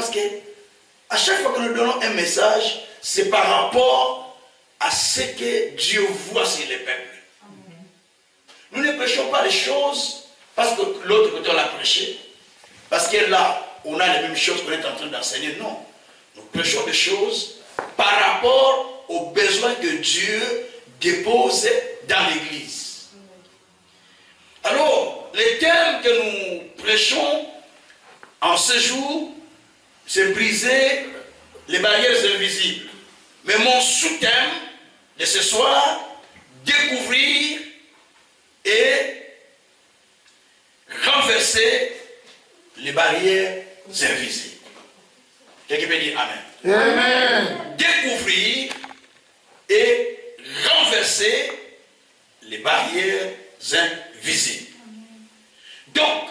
Parce que à chaque fois que nous donnons un message, c'est par rapport à ce que Dieu voit sur les peuples. Nous ne prêchons pas les choses parce que l'autre côté on l'a prêché, parce que là, on a les mêmes choses qu'on est en train d'enseigner. Non. Nous prêchons des choses par rapport aux besoins que Dieu dépose dans l'Église. Alors, les thèmes que nous prêchons en ce jour, c'est briser les barrières invisibles. Mais mon sous-thème de ce soir, découvrir et renverser les barrières invisibles. Quelqu'un peut dire Amen. Amen. Découvrir et renverser les barrières invisibles. Donc,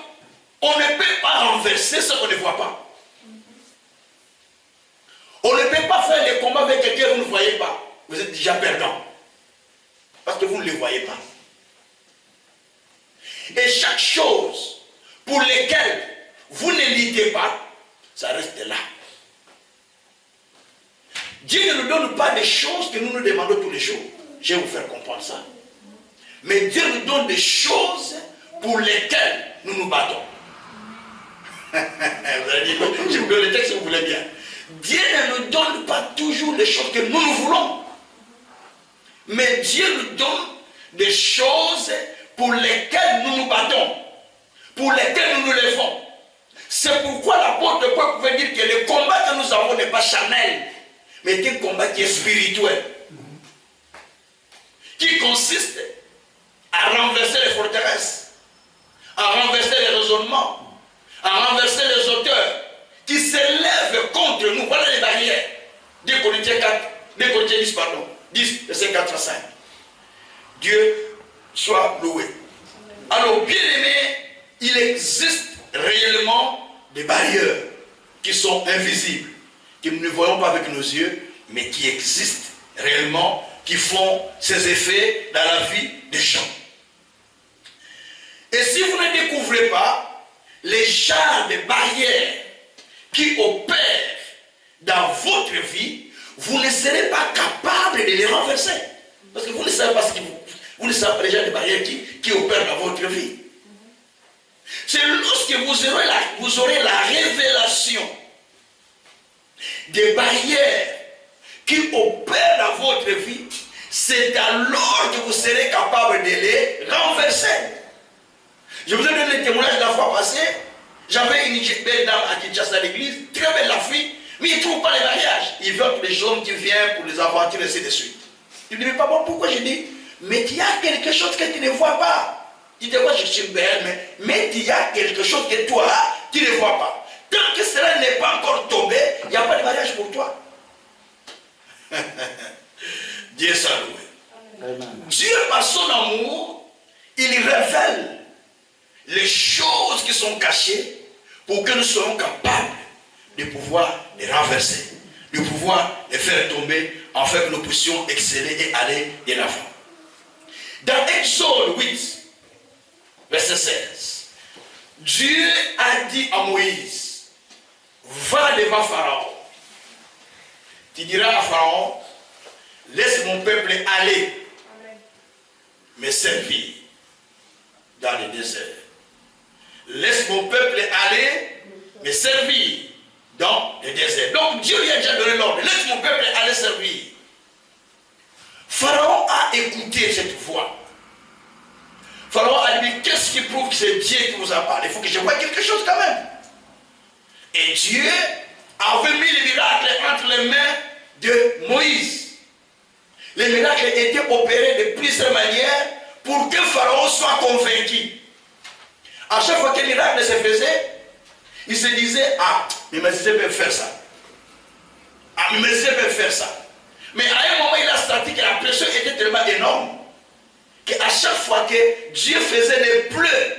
on ne peut pas renverser ce qu'on ne voit pas. On ne peut pas faire les combats avec quelqu'un que vous ne voyez pas. Vous êtes déjà perdant. Parce que vous ne les voyez pas. Et chaque chose pour laquelle vous ne luttez pas, ça reste là. Dieu ne nous donne pas des choses que nous nous demandons tous les jours. Je vais vous faire comprendre ça. Mais Dieu nous donne des choses pour lesquelles nous nous battons. Vous allez dire, je vous donne le texte si vous voulez bien. Dieu ne nous donne pas toujours les choses que nous voulons. Mais Dieu nous donne des choses pour lesquelles nous nous battons. Pour lesquelles nous nous levons. C'est pourquoi l'apôtre Paul pouvait dire que le combat que nous avons n'est pas charnel, mais c'est un combat qui est spirituel. Qui consiste à renverser les forteresses, à renverser les raisonnements, à renverser les auteurs qui s'élèvent contre nous. Voilà les barrières. 2 Corinthiens 10, pardon. 10, verset 4 à 5. Dieu soit loué. Alors, bien aimé, il existe réellement des barrières qui sont invisibles, que nous ne voyons pas avec nos yeux, mais qui existent réellement, qui font ces effets dans la vie des gens. Et si vous ne découvrez pas les genres de barrières qui opèrent dans votre vie, vous ne serez pas capable de les renverser. Parce que vous ne savez pas ce qui vous ne savez pas les genres de barrières qui opèrent dans votre vie. C'est lorsque vous aurez la révélation des barrières qui opèrent dans votre vie, c'est alors que vous serez capable de les renverser. Je vous ai donné le témoignage la fois passée. J'avais une belle dame à Kinshasa à l'église, très belle la fille, mais il ne trouve pas les mariages. Il veut que les hommes qui viennent pour les aventures et ainsi de suite. Il ne dit pas bon, pourquoi? Je dis, mais il y a quelque chose que tu ne vois pas. Tu te vois, je suis belle, mais il y a quelque chose que toi, tu ne vois pas. Tant que cela n'est pas encore tombé, il n'y a pas de mariage pour toi. Dieu soit loué. Dieu, par son amour, il révèle les choses qui sont cachées pour que nous soyons capables de pouvoir les renverser, de pouvoir les faire tomber, afin que nous puissions exceller et aller de l'avant. Dans Exode 8, verset 16, Dieu a dit à Moïse, va devant Pharaon. Tu diras à Pharaon, laisse mon peuple aller, me servir dans le désert. Laisse mon peuple aller, me servir dans le désert. Donc Dieu lui a déjà donné l'ordre, laisse mon peuple aller servir. Pharaon a écouté cette voix. Pharaon a dit, qu'est-ce qui prouve que c'est Dieu qui vous a parlé? Il faut que je voie quelque chose quand même. Et Dieu avait mis les miracles entre les mains de Moïse. Les miracles étaient opérés de plusieurs manières pour que Pharaon soit convaincu. À chaque fois qu'un miracle se faisait, il se disait, ah, mais Moïse peut faire ça. Ah, mais Moïse peut faire ça. Mais à un moment, il a senti que la pression était tellement énorme qu'à chaque fois que Dieu faisait des pleurs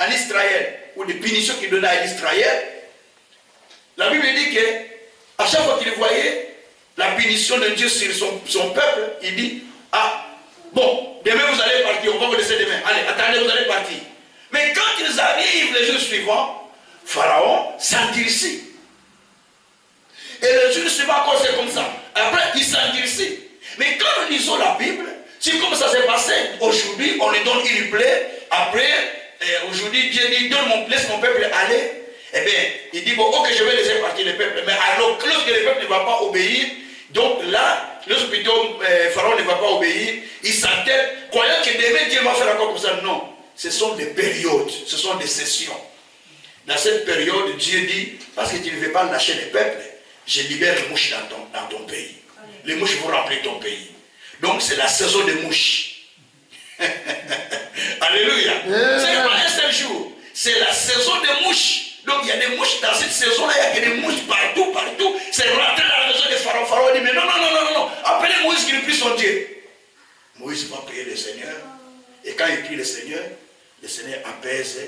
en Israël, ou des punitions qu'il donnait à Israël, la Bible dit qu'à chaque fois qu'il voyait la punition de Dieu sur son peuple, il dit, ah, bon, demain vous allez partir, on va vous laisser demain. Allez, attendez, vous allez partir. Mais quand ils arrivent les jours suivants, Pharaon s'endurcit. suivant encore c'est comme ça. Après, il s'endurcit. Mais quand nous lisons la Bible, c'est comme ça s'est passé. Aujourd'hui, on lui donne une plaie. Après, aujourd'hui, Dieu dit, laisse mon peuple aller. Eh bien, il dit, bon, ok, je vais laisser partir le peuple. Mais alors, lorsque le peuple ne va pas obéir, donc là, lorsque plutôt Pharaon ne va pas obéir, il s'entête, croyant que demain Dieu va faire encore comme ça. Non, ce sont des périodes, ce sont des sessions. Dans cette période, Dieu dit, parce que tu ne veux pas lâcher les peuples, je libère les mouches dans ton pays. Les mouches vont remplir ton pays. Donc c'est la saison des mouches. Alléluia. C'est pas un seul jour. C'est la saison des mouches. Donc il y a des mouches dans cette saison-là, il y a des mouches partout. C'est rentré dans la maison de Pharaon. Pharaon dit, mais non. Appelez Moïse qu'il prie son Dieu. Moïse va prier le Seigneur. Et quand il prie le Seigneur apaise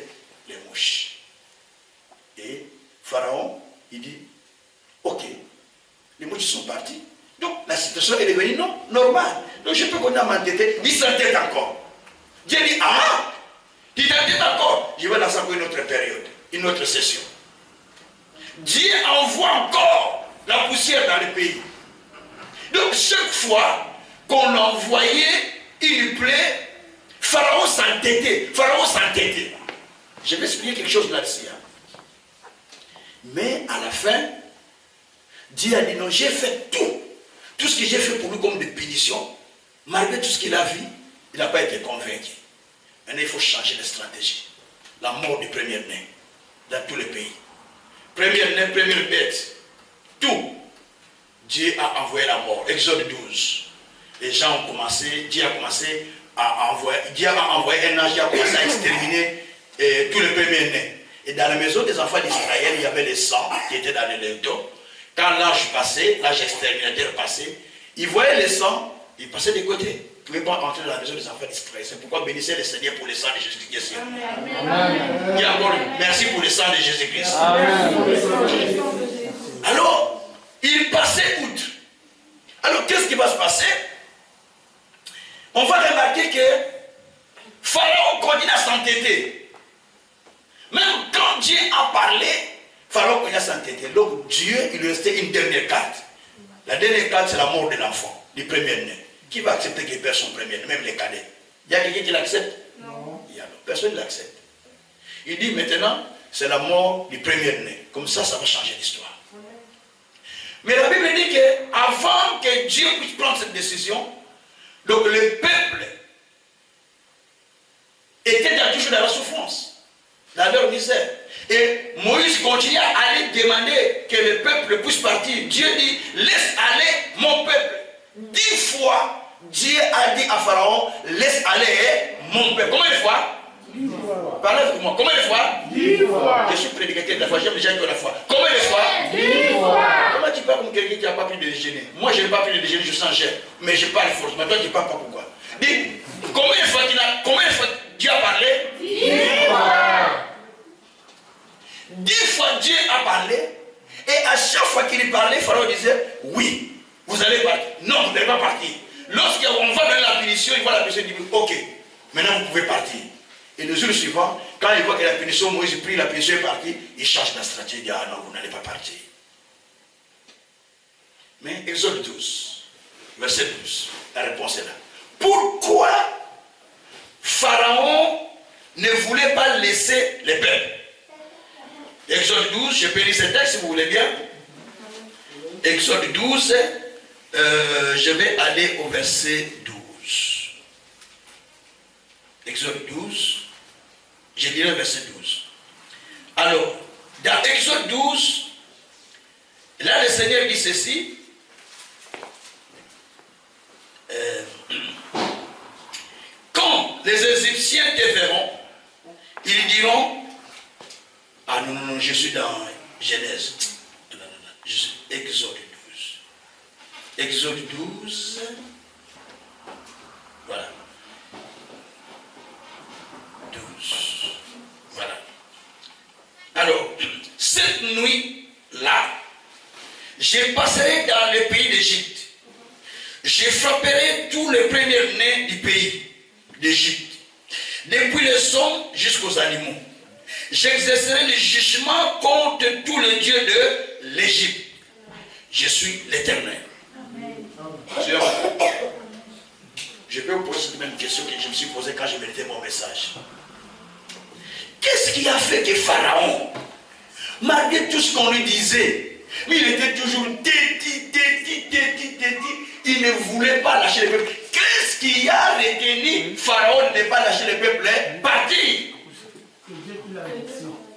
les mouches. Et Pharaon, il dit, ok, les mouches sont partis. Donc la situation est devenue normale. Donc je peux qu'on a m'entêter, il s'entête encore. Dieu dit, tu t'entêtes encore. Je vais lancer encore une autre période, une autre session. Dieu envoie encore la poussière dans le pays. Donc chaque fois qu'on envoyait une plaie, Pharaon s'entêtait. Je vais expliquer quelque chose là-dessus. Mais à la fin, Dieu a dit non, j'ai fait tout. Tout ce que j'ai fait pour lui comme des punitions, malgré tout ce qu'il a vu, il n'a pas été convaincu. Maintenant, il faut changer de stratégie. La mort du premier-né dans tous les pays. Premier-né, première bête. Tout. Dieu a envoyé la mort. Exode 12. Les gens ont commencé, Dieu a commencé à envoyer, Dieu a envoyé un ange qui a commencé à exterminer tous les premiers-nés. Et dans la maison des enfants d'Israël, il y avait le sang qui était dans les linteaux. Quand l'ange passait, l'ange exterminateur passait, il voyait le sang, il passait de côté. Il ne pouvait pas entrer dans la maison des enfants d'Israël. C'est pourquoi bénissez le Seigneur pour le sang de Jésus-Christ. Dis encore merci pour le sang de Jésus-Christ. Alors, il passait outre. Alors, qu'est-ce qui va se passer? On va remarquer que Pharaon continue à s'entêter. Même quand Dieu a parlé, Pharaon continue à s'entêter. Donc Dieu, il lui restait une dernière carte. La dernière carte, c'est la mort de l'enfant, du premier-né. Qui va accepter qu'il perd son premier-né, même les cadets? Il y a quelqu'un qui l'accepte? Non. Personne ne l'accepte. Il dit maintenant, c'est la mort du premier-né. Comme ça, ça va changer l'histoire. Mais la Bible dit qu'avant que Dieu puisse prendre cette décision, donc le peuple était toujours dans la souffrance, dans leur misère. Et Moïse continue à aller demander que le peuple puisse partir. Dieu dit, laisse aller mon peuple. 10 fois, Dieu a dit à Pharaon, laisse aller mon peuple. Combien de fois? 10 fois. Parlez avec moi. Combien de fois? 10 fois. Je suis prédicateur de la foi, j'aime les gens qui ont la foi. Combien de fois? 10 fois. Comment tu parles comme quelqu'un qui n'a pas pris de déjeuner? Moi, je n'ai pas pris de déjeuner, je sens cher. Mais je parle force. Mais toi, tu ne parles pas pourquoi? Dis, combien de fois Dieu a parlé? 10 fois. 10 fois Dieu a parlé. Et à chaque fois qu'il parlait, Pharaon disait, oui, vous allez partir. Non, vous n'allez pas partir. Lorsqu'on va donner la punition, il voit la punition, il dit, ok, maintenant vous pouvez partir. Et le jour suivant, quand il voit que la punition, Moïse prie, la punition est partie, il change la stratégie, il dit, ah non, vous n'allez pas partir. Mais Exode 12, verset 12, la réponse est là. Pourquoi Pharaon ne voulait pas laisser les peuples? Exode 12, je peux lire ce texte si vous voulez bien. Exode 12, je vais aller au verset 12. Exode 12, je dirai verset 12. Alors, dans Exode 12, là le Seigneur dit ceci. Quand les Égyptiens te verront, ils diront, ah non, je suis dans Genèse. Je suis Exode 12. Exode 12. Voilà. 12. Voilà. Alors, cette nuit-là, je passerai dans le pays d'Égypte. Je frapperai tous les premiers-nés du pays d'Égypte, depuis les hommes jusqu'aux animaux. J'exercerai le jugement contre tous les dieux de l'Égypte. je suis l'Éternel. Je peux vous poser cette même question que je me suis posée quand je méditais mon message. Qu'est-ce qui a fait que Pharaon, malgré tout ce qu'on lui disait, mais il était toujours têti, il ne voulait pas lâcher le peuple. Qu'est-ce qui a retenu Pharaon de ne pas lâcher le peuple partir?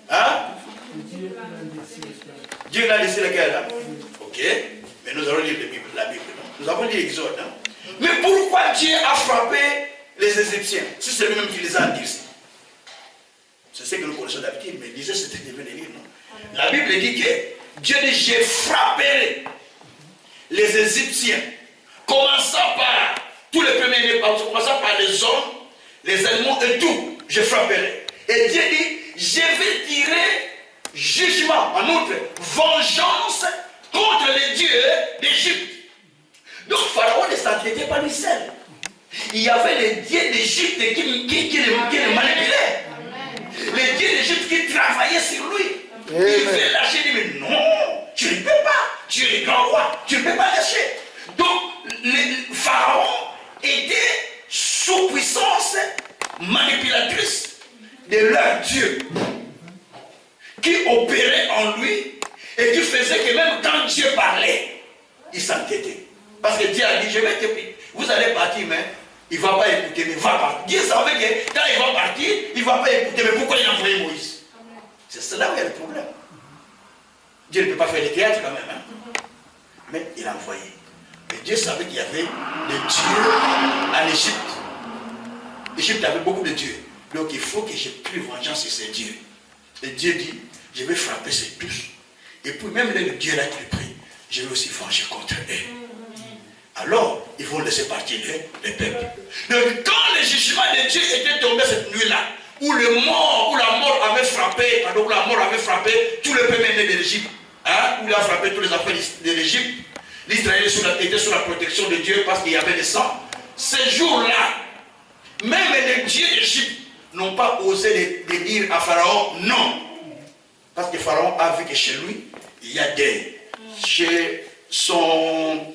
Hein? Dieu l'a laissé lequel là? Ok, mais nous allons lire la Bible. Nous avons lu l'Exode. Hein? Mais pourquoi Dieu a frappé les Égyptiens? Si c'est lui-même qui les a dit. C'est ce que nous connaissons d'habitude, mais disait c'était devenu des livres. La Bible dit que Dieu dit, j'ai frappé les Égyptiens, commençant par tous les premiers-nés, commençant par les hommes, les animaux et tout, je frapperai. Et Dieu dit, je vais tirer jugement, en outre, vengeance contre les dieux d'Égypte. Donc Pharaon ne s'inquiétait pas lui seul. Il y avait les dieux d'Égypte qui le manipulaient. Les dieux d'Égypte qui travaillaient sur lui. Il veut lâcher, il dit, mais non, tu ne peux pas. Tu es le grand roi, tu ne peux pas lâcher. Donc, le Pharaon était sous puissance manipulatrice de leur Dieu, qui opérait en lui et qui faisait que même quand Dieu parlait, il s'inquiétait. Parce que Dieu a dit, je vais te prier, vous allez partir, mais il ne va pas écouter, mais il va partir. Dieu savait que quand il va partir, il ne va pas écouter, mais pourquoi il a envoyé Moïse? C'est là où il y a le problème. Dieu ne peut pas faire le théâtre quand même, hein? Mais il a envoyé. Mais Dieu savait qu'il y avait des dieux en Égypte. L'Égypte avait beaucoup de dieux. Donc il faut que j'ai pris vengeance sur ces dieux. Et Dieu dit, je vais frapper ces tous. Et puis même les dieux là qui le prient, je vais aussi venger contre eux. Alors, ils vont laisser partir les peuples. Donc quand le jugement de Dieu était tombé cette nuit-là, où la mort avait frappé tous les premiers-nés de l'Égypte, hein, où il a frappé tous les enfants de l'Égypte, l'Israël était sous la protection de Dieu parce qu'il y avait le sang. Ces jours-là, même les dieux d'Égypte n'ont pas osé les dire à Pharaon non. Parce que Pharaon a vu que chez lui, il y a des. Chez son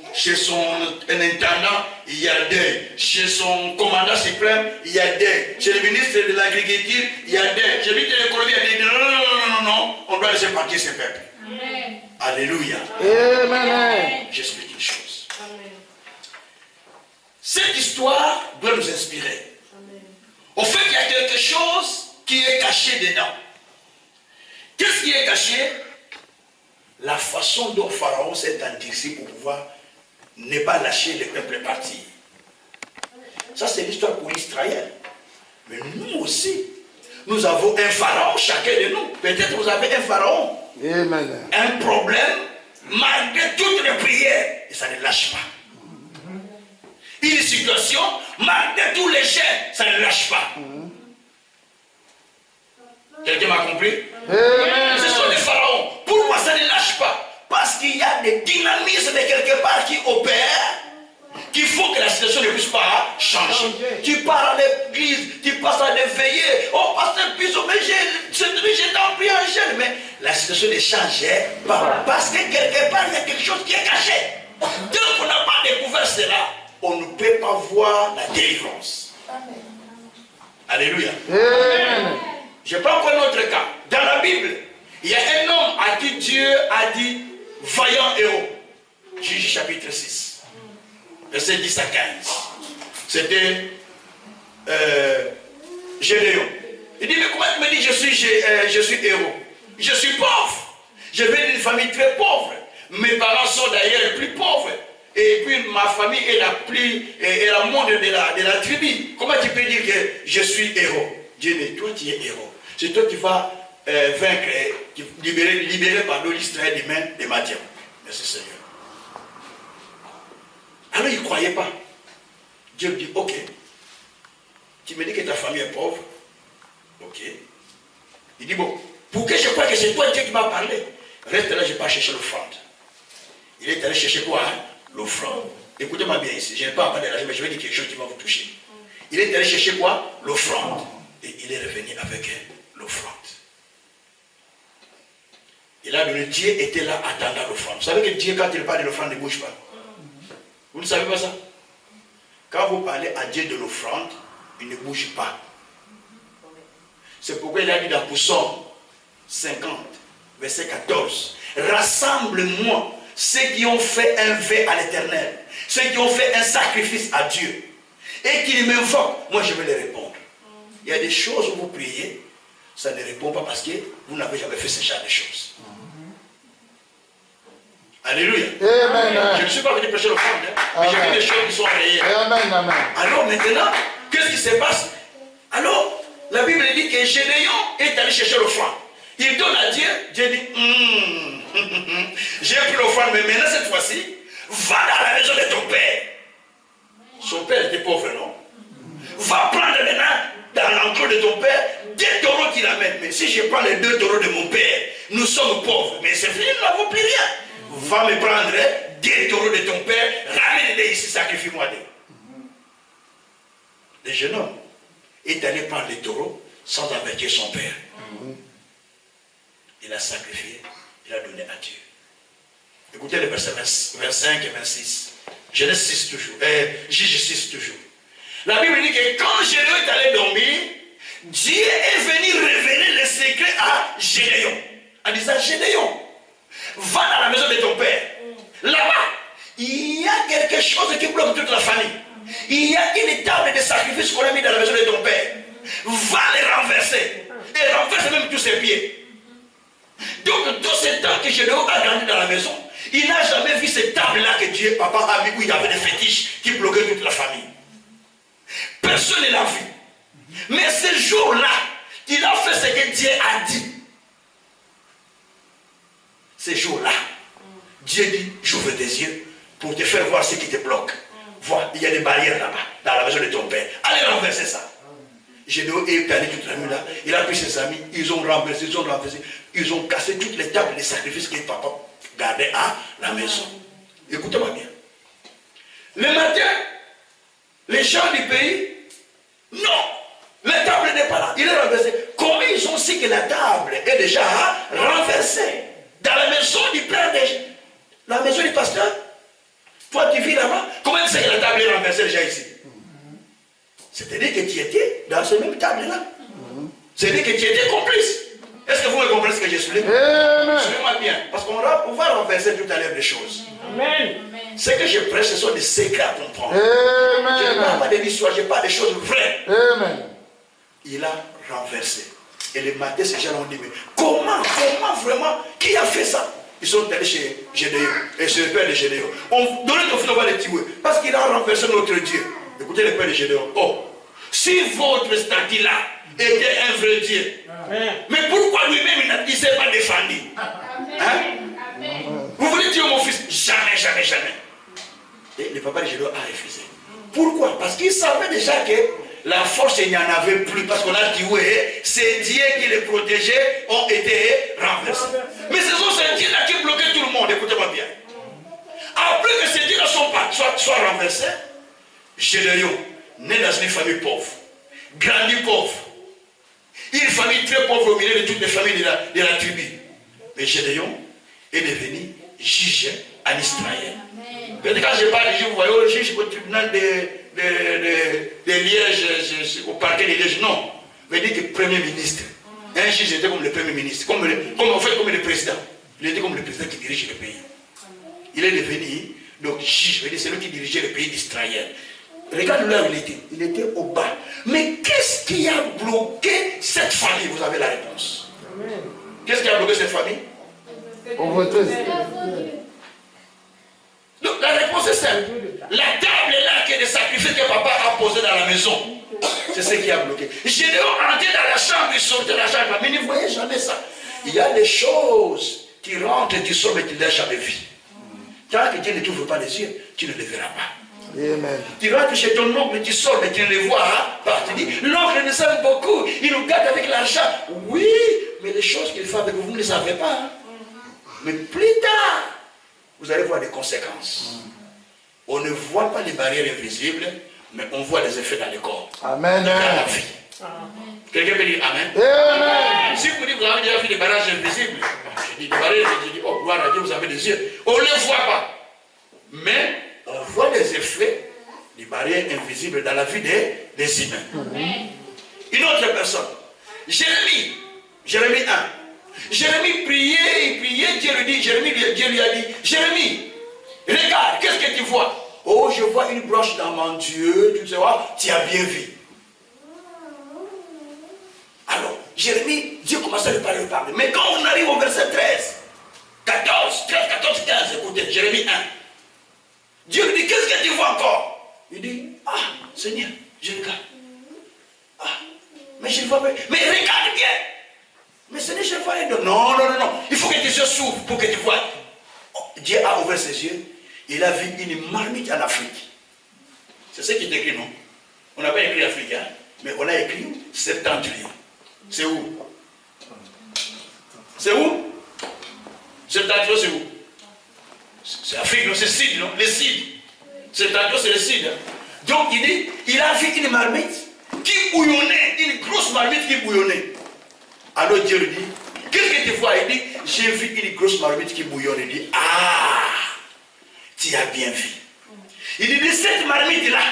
intendant, il y a des. Chez son commandant suprême, il y a des. Chez le ministre de l'Agriculture, il y a des. Chez le ministre de l'Économie, il y a des. Non, on doit laisser partir ces peuples. Amen. Alléluia. Amen. J'explique une chose. Amen. Cette histoire doit nous inspirer. Amen. Au fait qu'il y a quelque chose qui est caché dedans. Qu'est-ce qui est caché? La façon dont Pharaon s'est endurci pour pouvoir ne pas lâcher le peuple partir. Ça, c'est l'histoire pour Israël. Mais nous aussi, nous avons un Pharaon, chacun de nous. Peut-être vous avez un Pharaon. Amen. Un problème, malgré toutes les prières, et ça ne lâche pas. Une situation, malgré tous les chefs, ça ne lâche pas. Quelqu'un m'a compris? Ce sont les pharaons. Pourquoi ça ne lâche pas? Parce qu'il y a des dynamismes de quelque part qui opèrent, qu'il faut que la situation ne puisse pas changer. Tu pars à l'église, tu passes à des veillées. Oh, pasteur Piso, mais j'ai tant pris un jeune. Mais la situation ne changeait pas. Parce que quelque part, il y a quelque chose qui est caché. Tant qu'on n'a pas découvert cela, on ne peut pas voir la délivrance. Alléluia. Amen. Je prends encore un autre cas. Dans la Bible, il y a un homme à qui Dieu a dit vaillant héros. Juge chapitre 6, verset 10 à 15. C'était Gédéon. Il dit, mais comment tu me dis je suis héros? Je suis pauvre. Je viens d'une famille très pauvre. Mes parents sont d'ailleurs les plus pauvres. Et puis ma famille est la moindre de la tribu. Comment tu peux dire que je suis héros? Dieu dit, toi tu es héros. C'est toi qui vas vaincre, libérer l'Israël des mains des Madians. Merci Seigneur. Alors il ne croyait pas. Dieu dit, ok. Tu me dis que ta famille est pauvre. Ok. Il dit, bon, pour que je croie que c'est toi Dieu qui m'a parlé, reste là, je ne vais pas chercher l'offrande. Il est allé chercher quoi, hein? L'offrande. Écoutez-moi bien ici, je n'ai pas parlé de l'argent, mais je vais dire quelque chose qui va vous toucher. Il est allé chercher quoi? L'offrande. Et il est revenu avec l'offrande. Il a donné, Dieu était là attendant l'offrande. Vous savez que Dieu, quand il parle de l'offrande, ne bouge pas. Vous ne savez pas ça? Quand vous parlez à Dieu de l'offrande, il ne bouge pas. C'est pourquoi il a dit dans Psaume 50, verset 14, rassemble-moi ceux qui ont fait un vœu à l'Éternel, ceux qui ont fait un sacrifice à Dieu, et qui m'invoquent, moi je vais les répondre. Il y a des choses où vous priez, ça ne répond pas parce que vous n'avez jamais fait ce genre de choses. Alléluia. Amen. Je ne suis pas venu prêcher l'offrande, mais j'ai vu des choses qui sont réelles. Amen. Amen. Alors maintenant, qu'est-ce qui se passe? Alors, la Bible dit que Gédéon est allé chercher l'offrande. Il donne à Dieu, Dieu dit, j'ai pris l'offrande, mais maintenant cette fois-ci, va dans la maison de ton père. Son père était pauvre, non? Va prendre maintenant dans l'enclos de ton père 2 taureaux qu'il amène. Mais si je prends les 2 taureaux de mon père, nous sommes pauvres. Mais c'est fini, nous n'avons plus rien. Va me prendre 2 taureaux de ton père, ramène-les ici, sacrifie-moi d'eux. Le jeune homme est allé prendre les taureaux sans avertir son père. Il a sacrifié, il a donné à Dieu. Écoutez les versets 25 et 26. Genèse 6 toujours. Juge 6 toujours. La Bible dit que quand Gédéon est allé dormir, Dieu est venu révéler le secret à Gédéon. En disant, Gédéon, va dans la maison de ton père. Là-bas, il y a quelque chose qui bloque toute la famille. Il y a une table de sacrifice qu'on a mis dans la maison de ton père. Va les renverser. Et renverse même tous ses pieds. Donc, tout ce temps que Gédéon a grandi dans la maison, il n'a jamais vu cette table-là que Dieu, papa, a mis où il y avait des fétiches qui bloquaient toute la famille. Personne ne l'a vu. Mais ce jour-là, il a fait ce que Dieu a dit. Ce jour-là, Dieu dit, j'ouvre tes yeux pour te faire voir ce qui te bloque. Vois, il y a des barrières là-bas, dans la maison de ton père. Allez renverser ça. Gédéon est allé toute la nuit là. Il a pris ses amis, ils ont renversé, ils ont cassé toutes les tables de sacrifices que papa gardait à la maison. Écoutez-moi bien. Le matin, les gens du pays, non, la table n'est pas là. Il est renversé. Comment ils ont su que la table est déjà renversée dans la maison du père la maison du pasteur? Toi, tu vis là-bas. Comment tu sais que la table est renversée déjà ici? C'est-à-dire que tu étais dans cette même table-là. C'est-à-dire que tu étais complice. Est-ce que vous me comprenez ce que je suis là? Suivez-moi bien. Parce qu'on va renverser tout à l'heure des choses. Amen. Ce que je prêche, ce sont des secrets à comprendre. Amen. Je ne parle pas de l'histoire, je parle des choses vraies. Amen. Il a renversé. Et le matin, ces gens ont dit, mais comment vraiment? Qui a fait ça? Ils sont allés chez Gédéon, et chez le père de Gédéon. On donnait ton fils, on va les tuer. Parce qu'il a renversé notre Dieu. Écoutez le père de Gédéon. Oh, si votre statut là était un vrai Dieu, mais pourquoi lui-même il ne s'est pas défendu? Hein? Vous voulez tuer mon fils? Jamais, jamais, jamais. Et le papa de Gédéon a refusé. Pourquoi? Parce qu'il savait déjà que la force, il n'y en avait plus. Parce qu'on a tué, ces dieux qui les protégeaient ont été renversés. Mais ce sont ces dieux-là qui bloquaient tout le monde. Écoutez-moi bien. Après que ces dieux-là soient renversés, Gédéon, né dans une famille pauvre, grandi pauvre, une famille très pauvre au milieu de toutes les familles de la tribu. Mais Gédéon est devenu juge en Israël. Quand je parle de juge, vous voyez, le juge au tribunal de Liège, au parquet de Liège, non. Vous veut dire que premier ministre. Un juge était comme le premier ministre, comme le président. Il était comme le président qui dirige le pays. Il est devenu, donc, juge, c'est lui qui dirigeait le pays d'Israël. Regarde là où il était. Il était au bas. Mais qu'est-ce qui a bloqué cette famille? Vous avez la réponse. Qu'est-ce qui a bloqué cette famille? Pauvreté. Donc la réponse est simple. La table est là, qui est des sacrifices que papa a posé dans la maison. C'est ce qui a bloqué. Gédéon entrait dans la chambre, il sortait de la chambre. Mais ne voyez jamais ça. Il y a des choses qui rentrent et qui sortent, mais tu ne l'as jamais vu. Tant que Dieu ne t'ouvre pas les yeux, tu ne les verras pas. Amen. Tu rentres chez ton oncle, tu sors, mais tu ne les vois pas. Tu dis, l'oncle nous aime beaucoup, il nous garde avec l'argent. Oui, mais les choses qu'il fait avec vous, vous ne les savez pas. Mais plus tard, vous allez voir des conséquences. On ne voit pas les barrières invisibles, mais on voit les effets dans le corps. Amen. Dans la vie. Quelqu'un peut dire Amen. Amen. Si vous dites que vous avez déjà vu des barrages invisibles, Je dis, oh, gloire à Dieu, vous avez des yeux. On ne les voit pas. Mais on voit les effets des barrières invisibles dans la vie des humains. Une autre personne, Jérémie 1. Jérémie priait et priait, Dieu lui a dit, Jérémie, regarde, qu'est-ce que tu vois? Oh, je vois une branche dans mon Dieu, tu sais quoi, tu as bien vu. Alors, Jérémie, Dieu commence à lui parler. Mais quand on arrive au verset 13, 14, 15, écoutez, Jérémie 1, Dieu lui dit, qu'est-ce que tu vois encore? Il dit, ah, Seigneur, je regarde. Ah, mais je ne vois pas. Mais regarde bien. Mais Seigneur, je ne vois rien. Non. Il faut que tes yeux s'ouvrent pour que tu vois. Dieu a ouvert ses yeux. Il a vu une marmite en Afrique. C'est ce qui est écrit, non? On n'a pas écrit Afrique, hein? Mais on a écrit septentrion. C'est où? C'est où? Septentrion, c'est où? C'est Afrique, non? C'est Sud, non? Les Sud. Septentrion, c'est le Sud. Hein? Donc, il dit, il a vu une marmite qui bouillonnait, une grosse marmite qui bouillonnait. Alors Dieu lui dit, qu'est-ce que tu vois? Il dit, j'ai vu une grosse marmite qui bouillonne. Il dit, ah, tu as bien vu. Il dit, de cette marmite-là,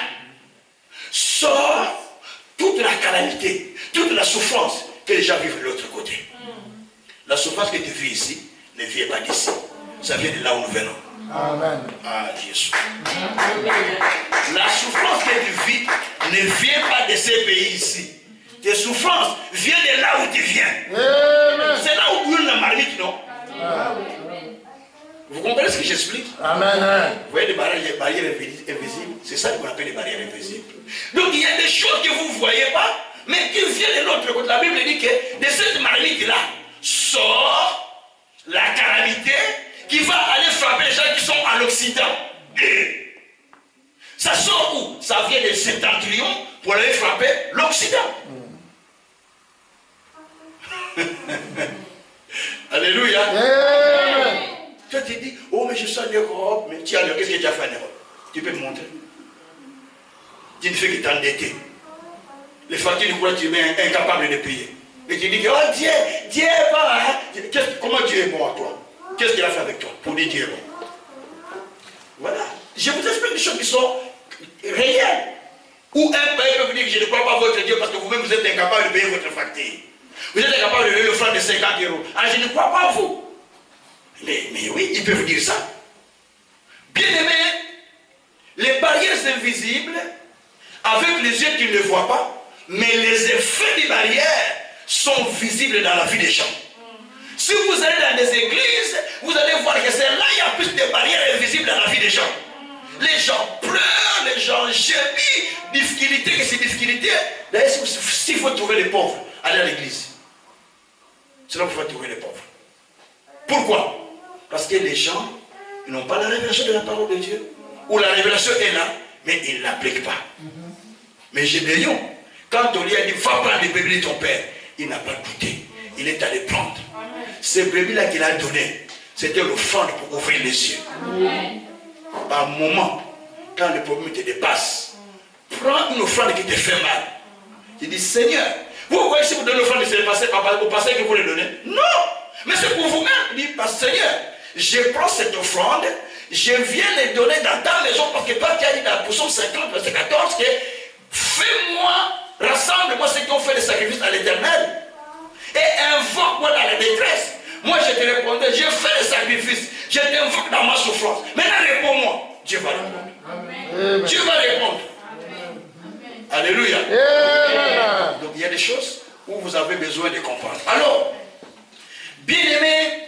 sort toute la calamité, toute la souffrance que les gens vivent de l'autre côté. La souffrance que tu vis ici ne vient pas d'ici. Ça vient de là où nous venons. Amen. Ah, Jésus. La souffrance que tu vis ne vient pas de ces pays ici. Tes souffrances viennent de là où tu viens. C'est là où brûle la marmite, non? Vous comprenez ce que j'explique? Amen. Vous voyez les barrières invisibles? C'est ça qu'on appelle les barrières invisibles. Donc il y a des choses que vous ne voyez pas, mais qui viennent de l'autre côté. La Bible dit que de cette marmite-là sort la calamité qui va aller frapper les gens qui sont à l'Occident. Ça sort où? Ça vient de Septentrion pour aller frapper l'Occident. Alléluia. Toi tu dis, oh mais je suis en Europe, mais tu as qu'est-ce que tu as fait en Europe? Tu peux me montrer? Tu ne fais que t'endetter. Les factures du courant, tu es incapable de payer. Et tu dis que oh Dieu est bon, hein? Comment Dieu est bon à toi? Qu'est-ce qu'il a fait avec toi pour dire Dieu est bon? Voilà. Je vous explique des choses qui sont réelles. Ou un pays peut vous dire que je ne crois pas à votre Dieu parce que vous-même vous êtes incapable de payer votre facture. Vous êtes incapable de payer le franc de 50 €. Alors je ne crois pas à vous. Mais oui, il peut vous dire ça. Bien aimé, les barrières invisibles, avec les yeux qui ne voient pas, mais les effets des barrières sont visibles dans la vie des gens. Si vous allez dans des églises, vous allez voir que c'est là il y a plus de barrières invisibles dans la vie des gens. Les gens pleurent, les gens gémissent, difficultés que c'est difficultés. D'ailleurs, s'il faut trouver les pauvres, allez à l'église. C'est là qu'il faut trouver les pauvres. Pourquoi? Parce que les gens n'ont pas la révélation de la parole de Dieu. Ou la révélation est là, mais ils ne l'appliquent pas. Mais Gédéon, quand on lui a dit, va prendre les brebis de ton père, il n'a pas douté. Il est allé prendre. Ces brebis-là qu'il a données, c'était l'offrande pour ouvrir les yeux. Par moment, quand le problème te dépasse, prends une offrande qui te fait mal. Tu dis, Seigneur, vous voyez si vous donnez l'offrande, c'est au passé que vous le donnez? Non! Mais c'est pour vous-même. Il dit, Seigneur, je prends cette offrande, je viens les donner dans ta maison parce que toi tu as dit dans Psaume 50, verset 14 que fais-moi, rassemble-moi ceux qui ont fait le sacrifice à l'Éternel et invoque-moi dans la détresse. Moi je te répondais, je fais le sacrifice, je t'invoque dans ma souffrance. Maintenant réponds-moi. Dieu va répondre. Amen. Dieu va répondre. Amen. Alléluia. Amen. Donc il y a des choses où vous avez besoin de comprendre. Alors, bien aimés,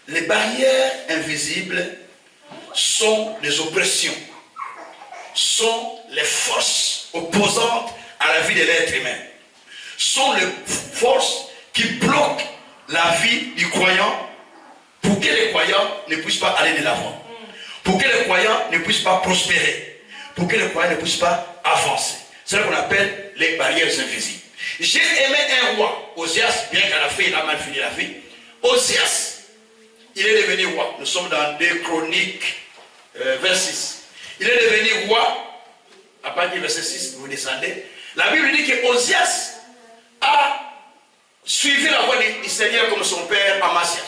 les barrières invisibles sont les oppressions, sont les forces opposantes à la vie de l'être humain, sont les forces qui bloquent la vie du croyant pour que les croyants ne puissent pas aller de l'avant, pour que les croyants ne puissent pas prospérer, pour que les croyants ne puissent pas avancer. C'est ce qu'on appelle les barrières invisibles. J'ai aimé un roi, Osias, bien qu'à la fin il a mal fini la vie. Osias, il est devenu roi. Nous sommes dans 2 Chroniques 26. Il est devenu roi. À partir du verset 6, vous descendez. La Bible dit que Osias a suivi la voie du Seigneur comme son père Amasias.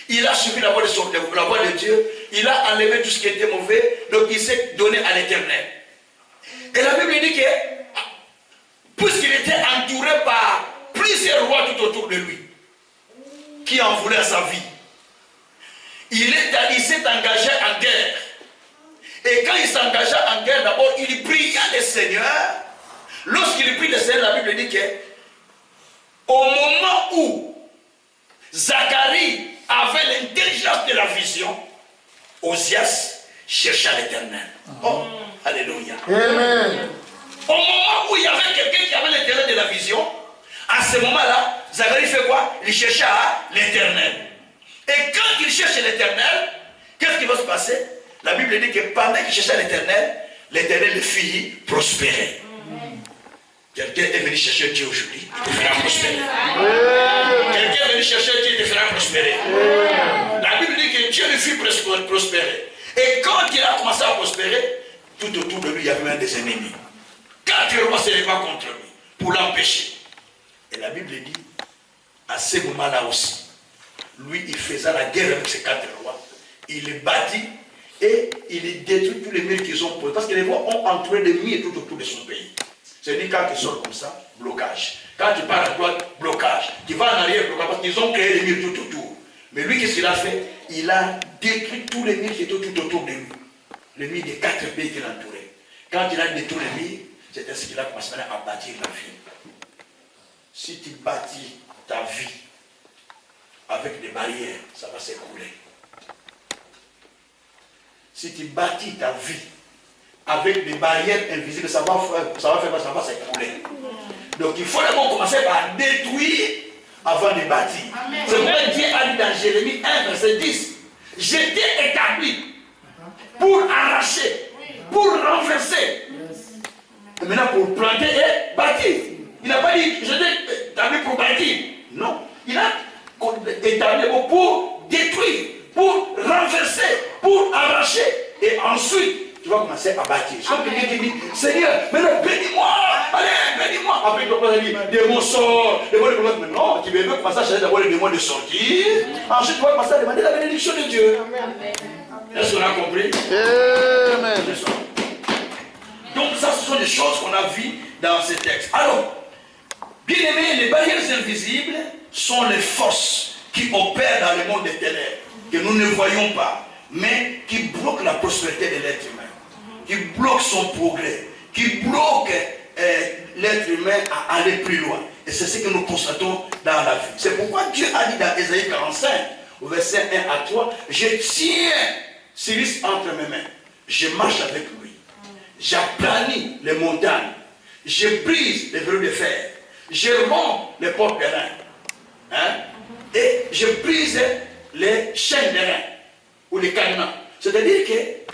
Il a suivi la voie de Dieu. Il a enlevé tout ce qui était mauvais. Donc il s'est donné à l'Éternel. Et la Bible dit que, puisqu'il était entouré par plusieurs rois tout autour de lui, qui en voulaient à sa vie, il s'est engagé en guerre. Et quand il s'engagea en guerre, d'abord, il pria le Seigneur. Lorsqu'il prie le Seigneur, la Bible dit que, au moment où Zacharie avait l'intelligence de la vision, Osias chercha l'Éternel. Oh, alléluia. Amen. Au moment où il y avait quelqu'un qui avait l'intérêt de la vision, à ce moment-là, Zacharie fait quoi? Il chercha l'Éternel. Et quand il cherche l'Éternel, qu'est-ce qui va se passer? La Bible dit que pendant qu'il cherchait l'Éternel, l'Éternel le fit prospérer. Quelqu'un est venu chercher Dieu aujourd'hui, il te fera prospérer. Quelqu'un est venu chercher Dieu, il te fera prospérer. La Bible dit que Dieu le fit prospérer. Et quand il a commencé à prospérer, tout autour de lui, il y avait même des ennemis. 4 rois se levaient contre lui pour l'empêcher. Et la Bible dit, à ce moment-là aussi, lui, il faisait la guerre avec ces 4 rois. Il les bâtit et il détruit tous les murs qu'ils ont posés. Parce que les rois ont entouré des murs tout autour de son pays. C'est-à-dire quand tu sors comme ça, blocage. Quand tu pars à droite, blocage. Tu vas en arrière, blocage. Parce qu'ils ont créé des murs tout autour. Mais lui, qu'est-ce qu'il a fait? Il a détruit tous les murs qui étaient tout autour de lui. Les murs des 4 pays qui l'entouraient. Quand il a détruit les murs, c'est ainsi qu'il a commencé à bâtir la vie. Si tu bâtis ta vie avec des barrières, ça va s'écrouler. Si tu bâtis ta vie avec des barrières invisibles, ça va s'écrouler. Donc il faut d'abord commencer par détruire avant de bâtir. C'est pourquoi Dieu a dit dans Jérémie 1, verset 10, j'étais établi pour arracher, pour renverser. Et maintenant pour planter et bâtir. Il n'a pas dit j'étais établi pour bâtir. Non. Il a établi pour détruire, pour renverser, pour arracher. Et ensuite, tu vas commencer à bâtir. Soit quelqu'un qui dit, Seigneur, maintenant bénis-moi, allez, bénis-moi. Après, tu vas dire, démon sort, démon de mais non, tu veux commencer à chercher d'abord les démons de sortir. Ensuite, tu vas commencer à demander la bénédiction de Dieu. Est-ce qu'on a compris? Amen. Donc, ça, ce sont des choses qu'on a vues dans ces textes. Alors, bien aimés, les barrières invisibles sont les forces qui opèrent dans le monde des ténèbres, que nous ne voyons pas, mais qui bloquent la prospérité de l'être humain, qui bloquent son progrès, qui bloquent l'être humain à aller plus loin. Et c'est ce que nous constatons dans la vie. C'est pourquoi Dieu a dit dans Ésaïe 45, au verset 1 à 3, je tiens Cyrus entre mes mains, je marche avec lui, j'aplanis les montagnes, je brise les verrous de fer, je romps les portes des reins, hein, et je brise les chaînes des reins ou les cadenas. C'est-à-dire que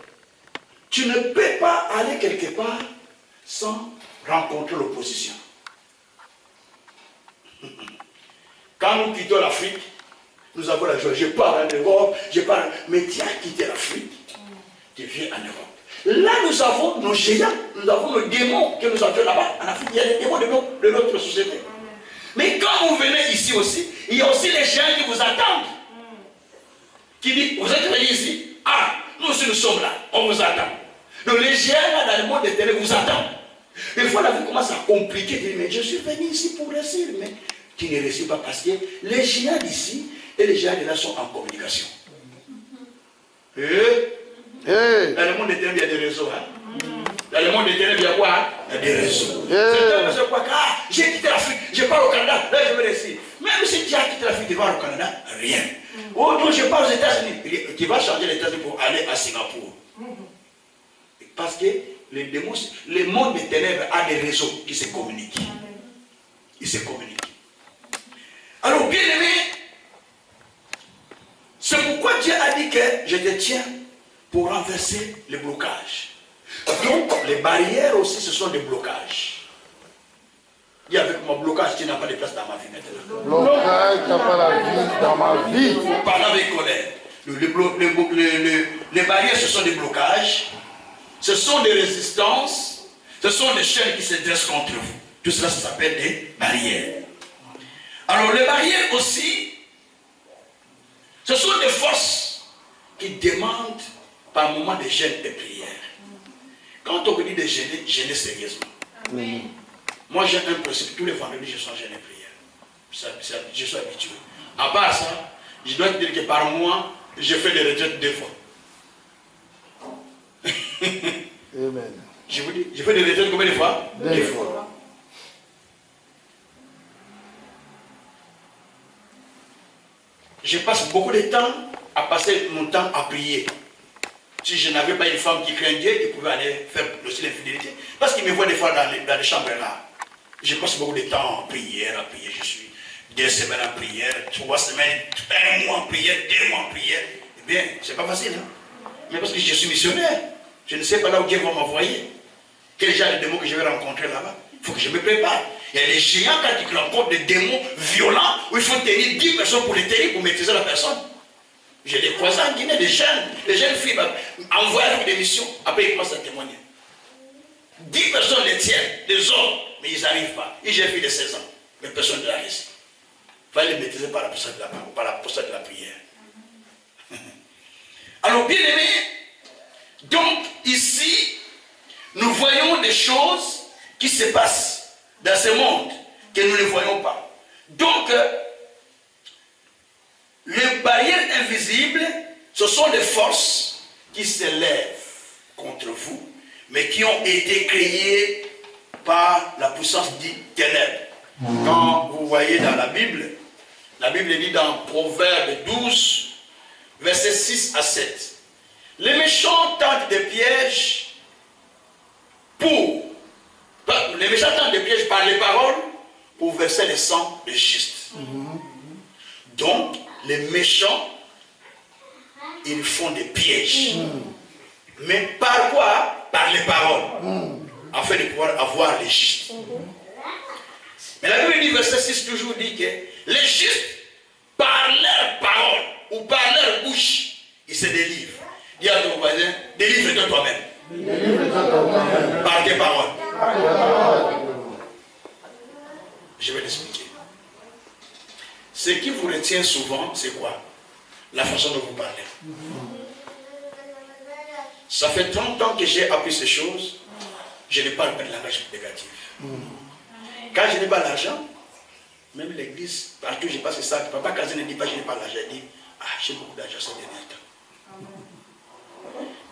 tu ne peux pas aller quelque part sans rencontrer l'opposition. Quand nous quittons l'Afrique, nous avons la joie. Je pars en Europe, mais tu as quitté l'Afrique, tu viens en Europe. Là, nous avons nos géants, nous avons nos démons que nous avons là-bas. En Afrique, il y a des démons de notre société. Mais quand vous venez ici aussi, il y a aussi les géants qui vous attendent. Qui disent, vous êtes venus ici? Ah, nous aussi nous sommes là, on vous attend. Donc les géants là dans le monde des ténèbres vous attendent. Des fois la vie commence à compliquer. Tu dis, mais je suis venu ici pour réussir. Mais tu ne réussis pas parce que les géants d'ici et les géants de là sont en communication. Dans le monde des ténèbres, il y a des réseaux. Hein? Dans le monde des ténèbres, il y a quoi? Il y a des réseaux. C'est quoi? Ah, j'ai quitté l'Afrique, je pars au Canada, là je vais réussir. Même si tu as quitté l'Afrique, tu vas au Canada, rien. Oh non, je pars aux États-Unis. Tu vas changer les États-Unis pour aller à Singapour. Parce que les démons, le monde des ténèbres a des réseaux qui se communiquent. Ils se communiquent. Alors, bien aimé, c'est pourquoi Dieu a dit que je te tiens pour renverser les blocages. Donc, les barrières aussi, ce sont des blocages. Dis avec moi, blocage, tu n'as pas de place dans ma vie maintenant. Blocage, tu n'as pas la vie dans ma vie. Parlant avec colère. Les barrières, ce sont des blocages. Ce sont des résistances. Ce sont des chaînes qui se dressent contre vous. Tout cela, ça s'appelle des barrières. Alors, les barrières aussi Ce sont des forces qui demandent par moment de jeûne et prière. Quand on vous dit de jeûner, jeûner sérieusement. Moi j'ai un principe, tous les vendredis je suis en jeûne et prière. Je suis habitué. À part ça, je dois te dire que par mois, je fais des retraites 2 fois. Amen. Je vous dis, je fais des retraites combien de fois? 2 fois. Je passe beaucoup de temps à passer mon temps à prier. Si je n'avais pas une femme qui craint Dieu, il pouvait aller faire aussi l'infidélité. Parce qu'il me voit des fois dans les chambres là. Je passe beaucoup de temps en prière, à prier. Je suis 2 semaines en prière, 3 semaines, 1 mois en prière, 2 mois en prière. Eh bien, c'est pas facile. Hein? Mais parce que je suis missionnaire. Je ne sais pas là où Dieu va m'envoyer. Quel genre de démons que je vais rencontrer là-bas. Il faut que je me prépare. Il y a des géants quand ils rencontrent des démons violents où il faut tenir 10 personnes pour les tenir pour maîtriser la personne. J'ai des croisés en Guinée, des jeunes filles envoyées avec des missions. Après, ils commencent à témoigner. 10 personnes les tiennent, des hommes, mais ils n'arrivent pas. Ils j'ai fait de 16 ans, mais personne ne l'a réussi. Il fallait les maîtriser par la puissance de la parole, par la puissance de la prière. Alors, bien aimé, donc ici, nous voyons des choses qui se passent dans ce monde que nous ne voyons pas. Donc, les barrières invisibles, ce sont des forces qui s'élèvent contre vous, mais qui ont été créées par la puissance dite ténèbres. Quand vous voyez dans la Bible dit dans Proverbe 12, versets 6 à 7, les méchants tentent des pièges par les paroles pour verser le sang des justes. Donc, les méchants, ils font des pièges. Mais par quoi? Par les paroles. Afin de pouvoir avoir les justes. Mais la Bible dit, verset 6 toujours dit que les justes, par leurs paroles ou par leur bouche, ils se délivrent. Dis à ton voisin, délivre-toi toi-même. Par tes paroles. Je vais l'expliquer. Ce qui vous retient souvent, c'est quoi? La façon dont vous parlez. Ça fait 30 ans que j'ai appris ces choses. Je ne parle pas de langage négatif. Quand je n'ai pas l'argent, même l'église, partout je passe ça, papa Kazé ne dit pas je n'ai pas l'argent, il dit, ah j'ai beaucoup d'argent ces derniers temps.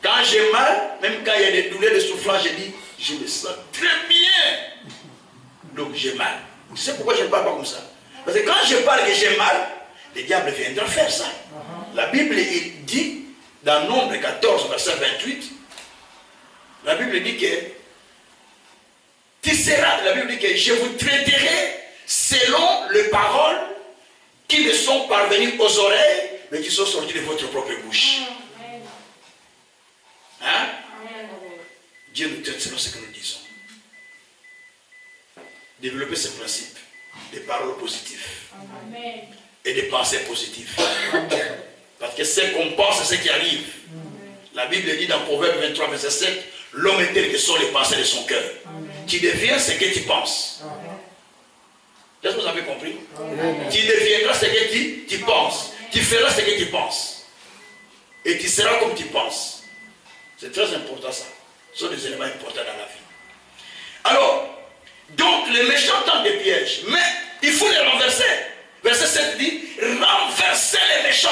Quand j'ai mal, même quand il y a des douleurs, des souffrances, je dis, je me sens très bien. Donc j'ai mal. Tu sais pourquoi je ne parle pas comme ça? Parce que quand je parle que j'ai mal, le diable viendra faire ça. La Bible dit, dans Nombre 14, verset 28, la Bible dit que tu seras, la Bible dit que je vous traiterai selon les paroles qui me sont parvenues aux oreilles, mais qui sont sorties de votre propre bouche. Hein? Dieu nous traite selon ce que nous disons. Développer ce principe des paroles positives et des pensées positives. Parce que ce qu'on pense, c'est ce qui arrive. La Bible dit dans Proverbe 23, verset 7, l'homme est tel que sont les pensées de son cœur. Tu deviens ce que tu penses. Est-ce que vous avez compris? Tu deviendras ce que tu penses. Tu feras ce que tu penses. Et tu seras comme tu penses. C'est très important ça. Ce sont des éléments importants dans la vie. Alors, donc les méchants tentent des pièges, mais il faut les renverser. Verset 7 dit, renversez les méchants.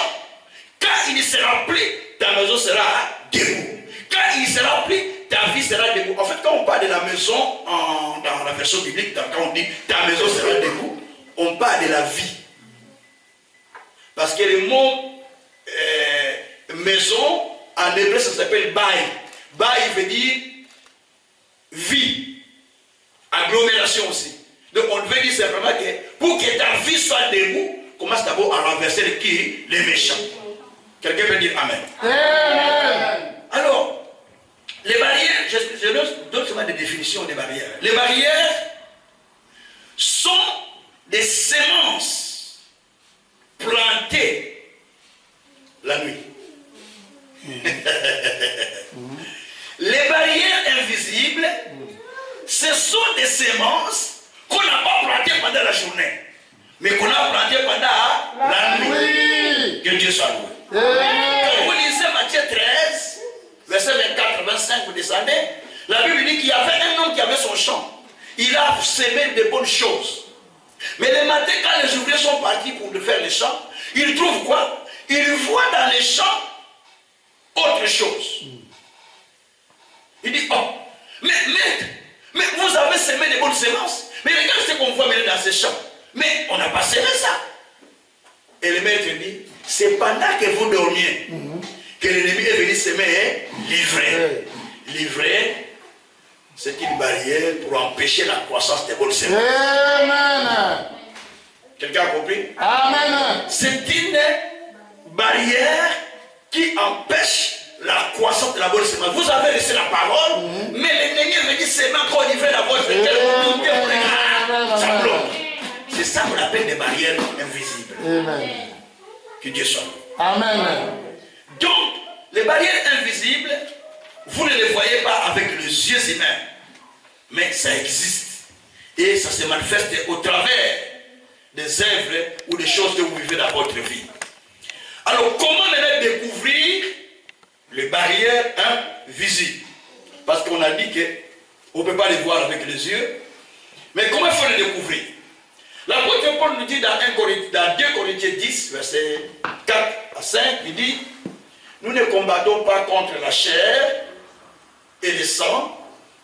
Quand il sera pris, ta maison sera debout. Quand il sera pris, ta vie sera debout. En fait, quand on parle de la maison, dans la version biblique, quand on dit ta maison sera debout, on parle de la vie. Parce que le mot maison, en hébreu, ça s'appelle baï. Baï veut dire vie. Agglomération aussi. Donc on veut dire simplement que pour que ta vie soit debout, commence d'abord à renverser les méchants. Quelqu'un peut dire Amen. Amen. Alors, les barrières, je donne seulement des définitions des barrières. Les barrières sont des semences plantées la nuit. Les barrières invisibles, ce sont des semences qu'on n'a pas plantées pendant la journée, mais qu'on a plantées pendant la nuit. Que Dieu soit loué. Amen. Quand vous lisez Matthieu 13, verset 24-25, vous descendez, la Bible dit qu'il y avait un homme qui avait son champ. Il a semé de bonnes choses. Mais le matin, quand les ouvriers sont partis pour faire les champs, ils trouvent quoi? Ils voient dans les champs autre chose. Il dit, oh, mais vous avez semé de bonnes semences. Mais regarde ce qu'on voit maintenant dans ces champs. Mais on n'a pas semé ça. Et le maître dit, c'est pendant que vous dormiez que l'ennemi est venu semer l'ivraie. L'ivraie, c'est une barrière pour empêcher la croissance des bonnes semences. Amen. Quelqu'un a compris? Amen. C'est une barrière qui empêche la croissance de la bonne semence. Vous avez laissé la parole, mais l'ennemi est venu semer encore l'ivraie la bonne semence. Ça bloque. C'est ça qu'on appelle des barrières invisibles. Amen. Que Dieu soit. Amen. Donc, les barrières invisibles, vous ne les voyez pas avec les yeux humains, mais ça existe. Et ça se manifeste au travers des œuvres ou des choses que vous vivez dans votre vie. Alors, comment maintenant découvrir les barrières invisibles? Parce qu'on a dit qu'on ne peut pas les voir avec les yeux, mais comment il faut les découvrir? L'apôtre Paul nous dit dans 2 Corinthiens 10, versets 4 à 5, il dit, nous ne combattons pas contre la chair et le sang,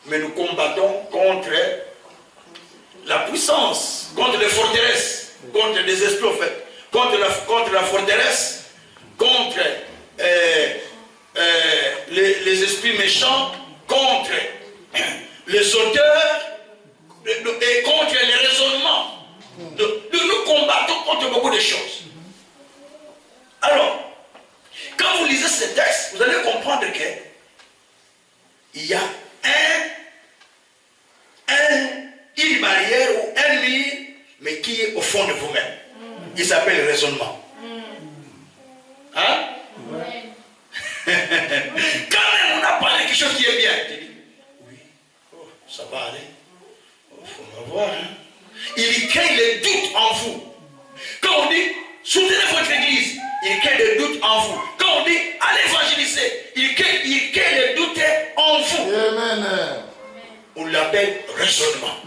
mais nous combattons contre la puissance, contre les forteresses, contre les esprits, en fait, contre la forteresse, contre les esprits méchants, contre les auteurs et contre les raisonnements. Nous combattons contre beaucoup de choses. Alors, quand vous lisez ce texte, vous allez comprendre qu'il y a une barrière ou un mur, mais qui est au fond de vous-même. Il s'appelle le raisonnement. Hein? Quand même on a parlé de quelque chose qui est bien, tu dis, oui, oh, ça va aller. Il faut me voir. Hein? Il crée les doutes en vous. Quand on dit, soutenez votre église, il crée des doutes en vous. Quand on dit, allez évangéliser, il crée les doutes en vous. Amen. On l'appelle raisonnement.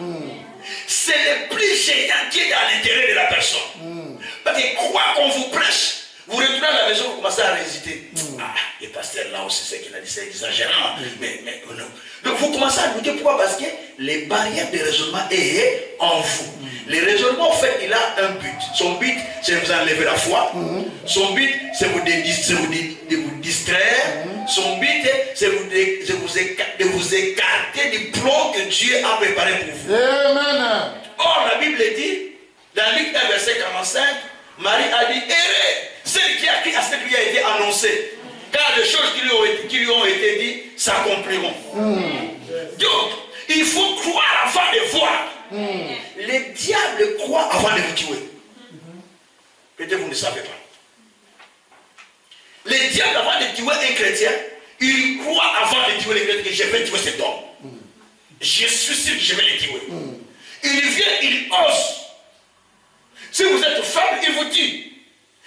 C'est le plus géant qui est à l'intérieur de la personne. Parce que quoi qu'on vous prêche, vous retournez à la maison, vous commencez à hésiter. Ah, le pasteur là aussi, c'est qu'il a dit, c'est exagérant. Mais non. Donc vous commencez à douter. Pourquoi? Parce que les barrières de raisonnement est en vous. Le raisonnement, en fait, il a un but. Son but, c'est de vous enlever la foi. Son but, c'est de vous distraire. Son but, c'est de vous écarter du plan que Dieu a préparé pour vous. Amen. Or, la Bible dit, dans Luc 1, verset 45, Marie a dit, errez, celle qui a cru à ce qui lui a été annoncé. Car les choses qui lui ont été dites s'accompliront. Donc, il faut croire avant de voir. Les diables croient avant de vous tuer. Peut-être vous ne savez pas. Les diables, avant de tuer un chrétien, ils croient avant de tuer les chrétiens que je vais tuer cet homme. Je suis sûr que je vais les tuer. Il vient, il ose. Si vous êtes faible, il vous tue.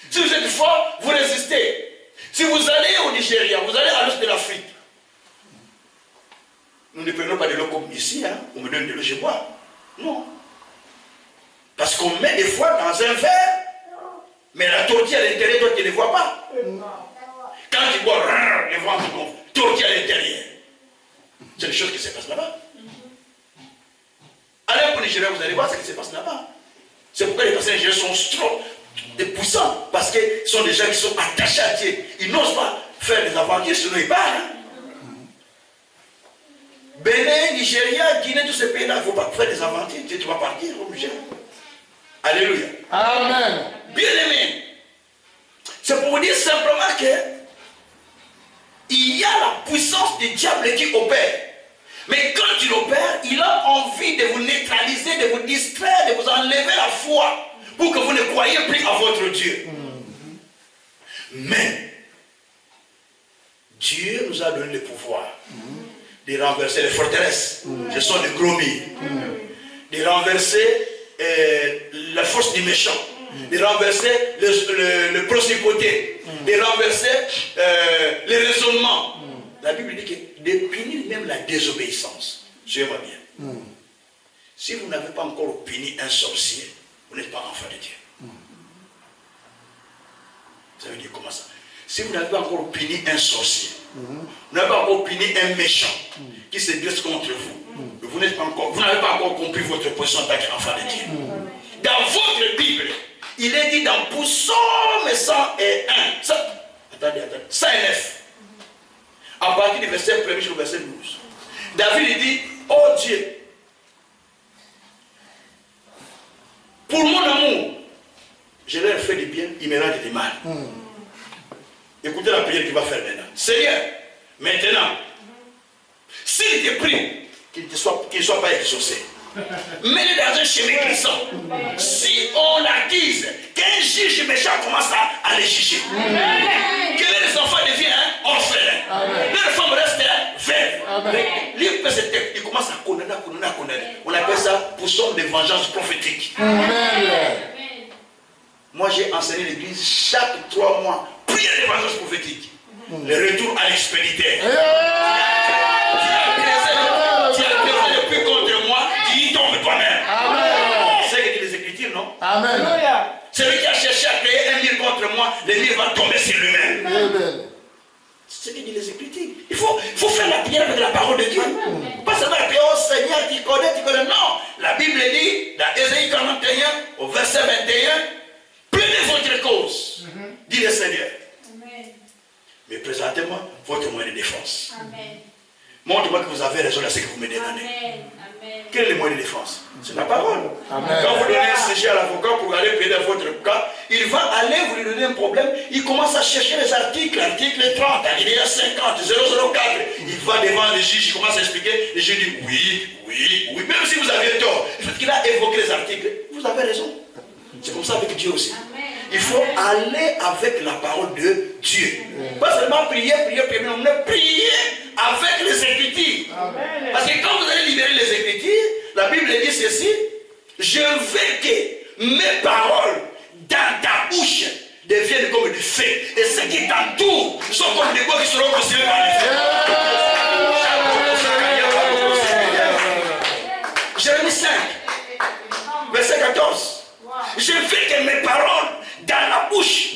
Si vous êtes fort, vous résistez. Si vous allez au Nigeria, vous allez à l'ouest de l'Afrique. Nous ne prenons pas de l'eau comme ici, hein. On me donne de l'eau chez moi. Non. Parce qu'on met des fois dans un verre, mais la tortille à l'intérieur, toi tu ne les vois pas. Quand tu bois, les ventres gonflent, tortille à l'intérieur. C'est des choses qui se passent là-bas. Allez au Nigeria, vous allez voir ce qui se passe là-bas. C'est pourquoi les personnes nigériennes sont strong, des puissants, parce que ce sont des gens qui sont attachés à Dieu. Ils n'osent pas faire des aventures, sinon ils partent. Hein? Bénin, Nigeria, Guinée, tous ces pays-là, il ne faut pas faire des aventures, tu vas partir, obligé. Alléluia. Amen. Bien aimé, c'est pour vous dire simplement que il y a la puissance du diable qui opère. Mais quand il opère, il a envie de vous neutraliser, de vous distraire, de vous enlever la foi pour que vous ne croyez plus à votre Dieu. Mais Dieu nous a donné le pouvoir de renverser les forteresses. Ce sont des gros murs. De renverser la force du méchant. de renverser le procès-côté, de renverser les raisonnements. La Bible dit que de punir même la désobéissance. Suivez-moi bien. Si vous n'avez pas encore puni un sorcier, vous n'êtes pas enfant de Dieu. Ça veut dire comment ça? Si vous n'avez pas encore puni un sorcier, vous n'avez pas encore puni un méchant qui se dresse contre vous, vous n'avez pas encore compris votre position en tant qu'enfant de Dieu. Dans votre Bible, il est dit dans Psaume 101, attendez, 109, à partir du verset 1er jusqu'au verset 12. David il dit, oh Dieu, pour mon amour, je leur fais du bien, ils me rendent du mal. Écoutez la prière qu'il va faire maintenant. Seigneur, maintenant, s'il te prie, qu'il ne soit pas exaucé, mets-le dans un chemin glissant. Si on accuse qu'un juge méchant commence à les juger, que les enfants deviennent orphelins, les femmes restent veuves. Il commence à condamner. On appelle ça psaume de vengeance prophétique. Moi j'ai enseigné l'église chaque 3 mois. Prière de vengeance prophétique. Le retour à l'expéditeur. Tu as creusé le plus contre moi, tu y tombes toi-même. C'est ce que dit les Écritures, non? Amen. Celui qui a cherché à créer un mur contre moi, le mur va tomber sur lui-même. C'est ce que dit les Écritures. Il faut faire la prière avec la parole de Dieu. Pas seulement la prière au Seigneur, tu connais. Non. La Bible dit, dans Ésaïe 41, au verset 21, prenez votre cause, dit le Seigneur. Mais présentez-moi votre moyen de défense. Montre-moi que vous avez raison de ce que vous me demandez. Quel est le moyen de défense? C'est la parole. Quand vous donnez un sujet à l'avocat pour aller plaider votre cas, il va aller vous lui donner un problème. Il commence à chercher les articles. Article 30, alinéa 50, 004. Il va devant le juge, il commence à expliquer. Le juge dit oui. Même si vous avez tort, le fait qu'il a évoqué les articles, vous avez raison. C'est comme ça avec Dieu aussi. Il faut aller avec la parole de Dieu. Pas seulement prier, mais prier avec les Écritures. Parce que quand vous allez libérer les Écritures, la Bible dit ceci: je veux que mes paroles dans ta bouche deviennent comme du feu. Et ceux qui t'entourent sont comme des bois qui seront considérés par les feux. Jérémie 5, verset 14. Je veux que mes paroles dans la bouche,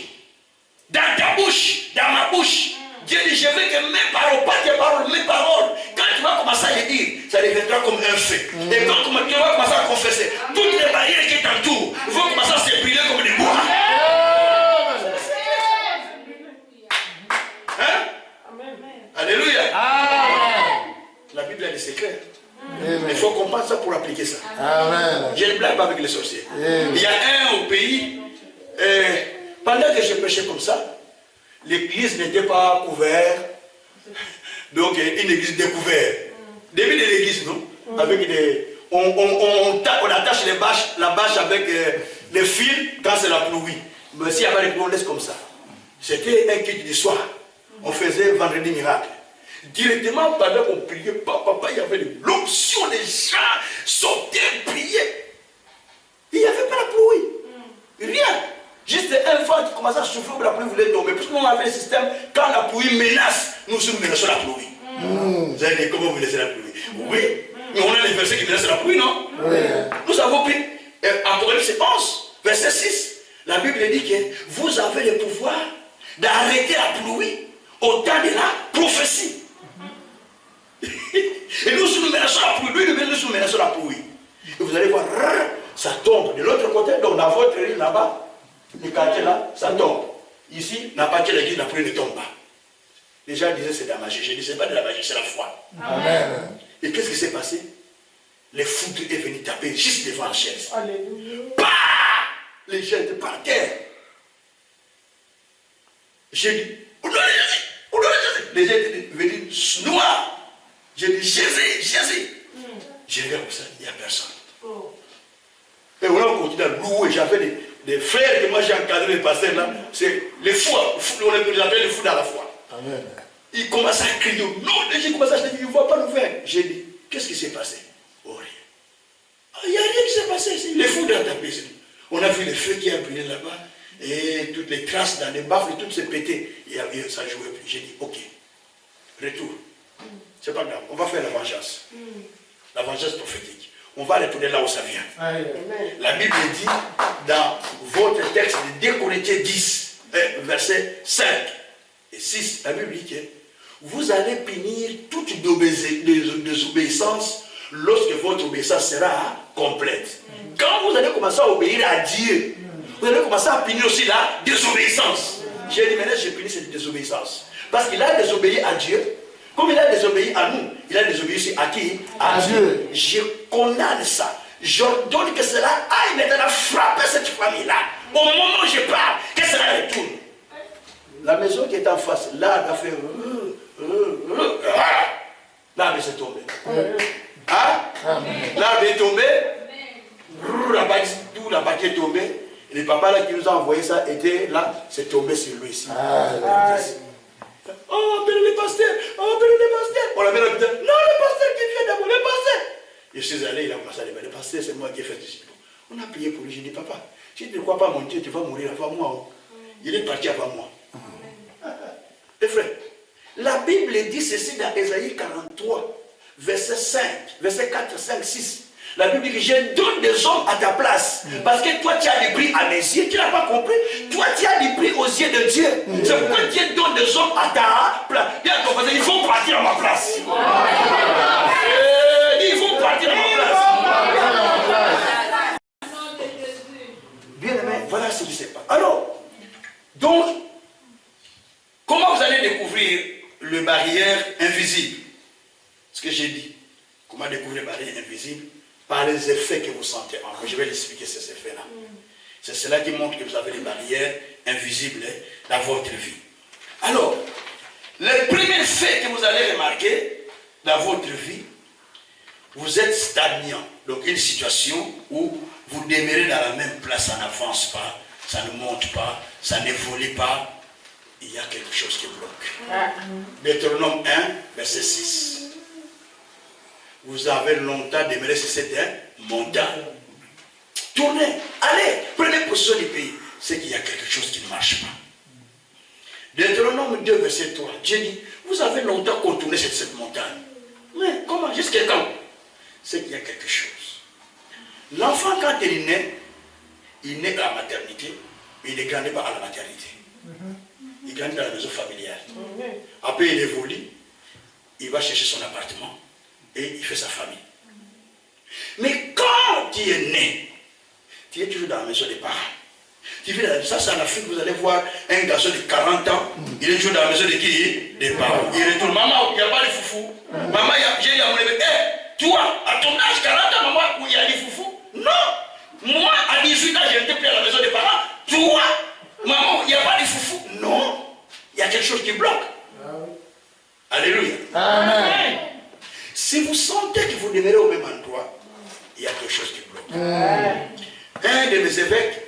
dans ta bouche, dans ma bouche. Dieu dit, je veux que mes paroles, pas tes paroles, mes paroles, quand tu vas commencer à les dire, ça deviendra comme un feu. Et quand tu vas commencer à confesser, toutes les barrières qui t'entourent vont commencer à se brûler comme des bois. Hein? Alléluia. La Bible a des secrets. Il faut comprendre ça pour appliquer ça. Je ne blague pas avec les sorciers. Il y a un au pays, pendant que je prêchais comme ça, l'église n'était pas couverte, donc une église découverte. Début de l'église, non? Avec des, on attache la bâche avec les fils quand c'est la pluie. Mais s'il y avait des pluies, on laisse comme ça. C'était un culte du soir. On faisait vendredi miracle. Directement, pendant qu'on priait, papa, il y avait l'option des gens sortaient, priaient. Il n'y avait pas la pluie. Rien. Juste un vent qui commençait à souffler où la pluie voulait tomber. Parce que nous avons un système, quand la pluie menace, nous menaçons la pluie. Vous allez dire, comment vous laissez la pluie? Oui. Mais on a les versets qui menacent la pluie, non? Nous avons pris Apocalypse 11, verset 6. La Bible dit que vous avez le pouvoir d'arrêter la pluie au temps de la prophétie. Et nous menaçons la pluie, lui nous menaçons la pluie. Et vous allez voir, ça tombe de l'autre côté, donc dans votre île là-bas, le quartier là, ça tombe. Ici, n'a pas quelle église, la pluie ne tombe pas. Les gens disaient c'est de la magie. Je dis c'est pas de la magie, c'est la foi. Amen. Et qu'est-ce qui s'est passé? Les foudres est venu taper juste devant la chaise. Alléluia. Bah! Les gens étaient par terre. J'ai dit, où doit Jésus? Les gens étaient venus noirs. J'ai dit, Jésus. J'ai regardé comme ça, il n'y a personne. Et on a continué à louer. J'avais des frères que moi j'ai encadrés, les pasteurs là. C'est les fous, on les appelle les fous dans la foi. Amen. Ils commencent à crier, non, les gens commencent à dire, ils ne voient pas nous faire. J'ai dit, qu'est-ce qui s'est passé? Oh, rien. Il n'y a rien qui s'est passé ici. Les fous dans ta maison. On a vu le feu qui a brûlé là-bas, et toutes les traces dans les baffles, tout s'est pété. Et ça jouait plus. J'ai dit, ok, retour. C'est pas grave, on va faire la vengeance. La vengeance prophétique. On va retourner là où ça vient. La Bible dit dans votre texte de 2 Corinthiens 10, verset 5 et 6, la Bible dit que vous allez punir toute désobéissance lorsque votre obéissance sera complète. Quand vous allez commencer à obéir à Dieu, vous allez commencer à punir aussi la désobéissance. J'ai dit maintenant, j'ai puni cette désobéissance. Parce qu'il a désobéi à Dieu. Comme il a désobéi à nous, il a désobéi aussi à qui? À Dieu. Je condamne ça. J'ordonne que cela aille maintenant frapper cette famille-là. Au moment où je parle, que cela retourne. La maison qui est en face, là, elle a fait... Là, elle s'est tombée. Hein? Là, elle est tombée. Tout la bâtie est tombée. Et le papa là qui nous a envoyé ça était là, c'est tombé sur lui ici. Oh, appelez le pasteur, oh, appelez le pasteur. On l'avait là, non, le pasteur qui vient d'abord, le pasteur. Je suis allé, il a commencé à dire, le pasteur, c'est moi qui ai fait ceci. On a prié pour lui, j'ai dit, papa, si tu ne crois pas mon Dieu, tu vas mourir avant moi. Il est parti avant moi. Les frères, la Bible dit ceci dans Ésaïe 43, verset 5, verset 4, 5, 6. La Bible dit que je donne des hommes à ta place. Parce que toi, tu as des prix à mes yeux. Tu n'as pas compris. Toi, tu as des prix aux yeux de Dieu. C'est pourquoi Dieu donne des hommes à ta place. Bien, il faut partir à ma place. Il faut partir à ma place. Bien aimé, voilà ce qui se passe. Alors, donc, comment vous allez découvrir le barrière invisible? Ce que j'ai dit. Comment découvrir le barrière invisible? Par les effets que vous sentez en vous. Je vais l'expliquer ces effets-là. C'est cela qui montre que vous avez des barrières invisibles dans votre vie. Alors, le premier fait que vous allez remarquer dans votre vie, vous êtes stagnant. Donc une situation où vous demeurez dans la même place, ça n'avance pas, ça ne monte pas, ça n'évolue pas. Il y a quelque chose qui bloque. Deutéronome 1, verset 6. Vous avez longtemps demeuré sur cette montagne. Tournez, allez, prenez possession du pays. C'est qu'il y a quelque chose qui ne marche pas. Deutéronome 2, verset 3. Dieu dit, vous avez longtemps contourné cette montagne. Mais comment? Jusqu'à quand? C'est qu'il y a quelque chose. L'enfant, quand il naît à la maternité, mais il ne grandit pas à la maternité. Il grandit dans la maison familiale. Après, il évolue, il va chercher son appartement. Et il fait sa famille. Mais quand tu es né, tu es toujours dans la maison des parents. Tu vis dans, ça c'est en Afrique, vous allez voir un garçon de 40 ans, il est toujours dans la maison de qui? Des parents. Il retourne, maman, il n'y a pas de foufou. Maman, j'ai dit à mon bébé, toi, à ton âge, 40 ans, maman, où il y a des foufous? Non. Moi, à 18 ans, je n'étais plus à la maison des parents. Toi, maman, il n'y a pas de foufou? Non. Il y a quelque chose qui bloque. Alléluia. Amen. Si vous sentez que vous demeurez au même endroit, il y a quelque chose qui bloque. Un de mes évêques,